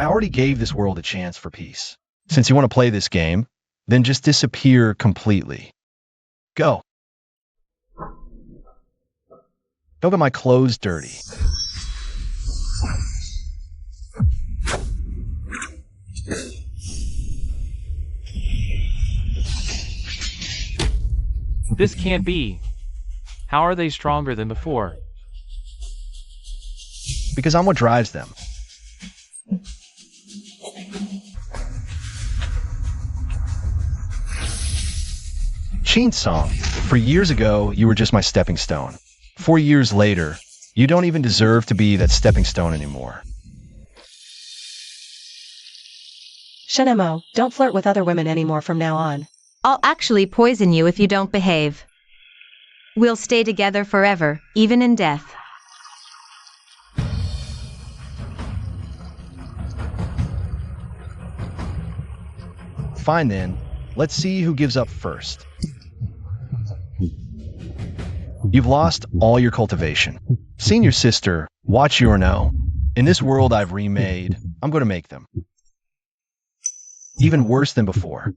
I already gave this world a chance for peace. Since you want to play this game, then just disappear completely. Go. Don't get my clothes dirty. This can't be. How are they stronger than before? Because I'm what drives them. Sheen Song, for years ago, you were just my stepping stone. 4 years later, you don't even deserve to be that stepping stone anymore. Shenemo, don't flirt with other women anymore from now on. I'll actually poison you if you don't behave. We'll stay together forever, even in death. Fine then, let's see who gives up first. You've lost all your cultivation. Senior sister, watch you or no. In this world I've remade, I'm going to make them even worse than before.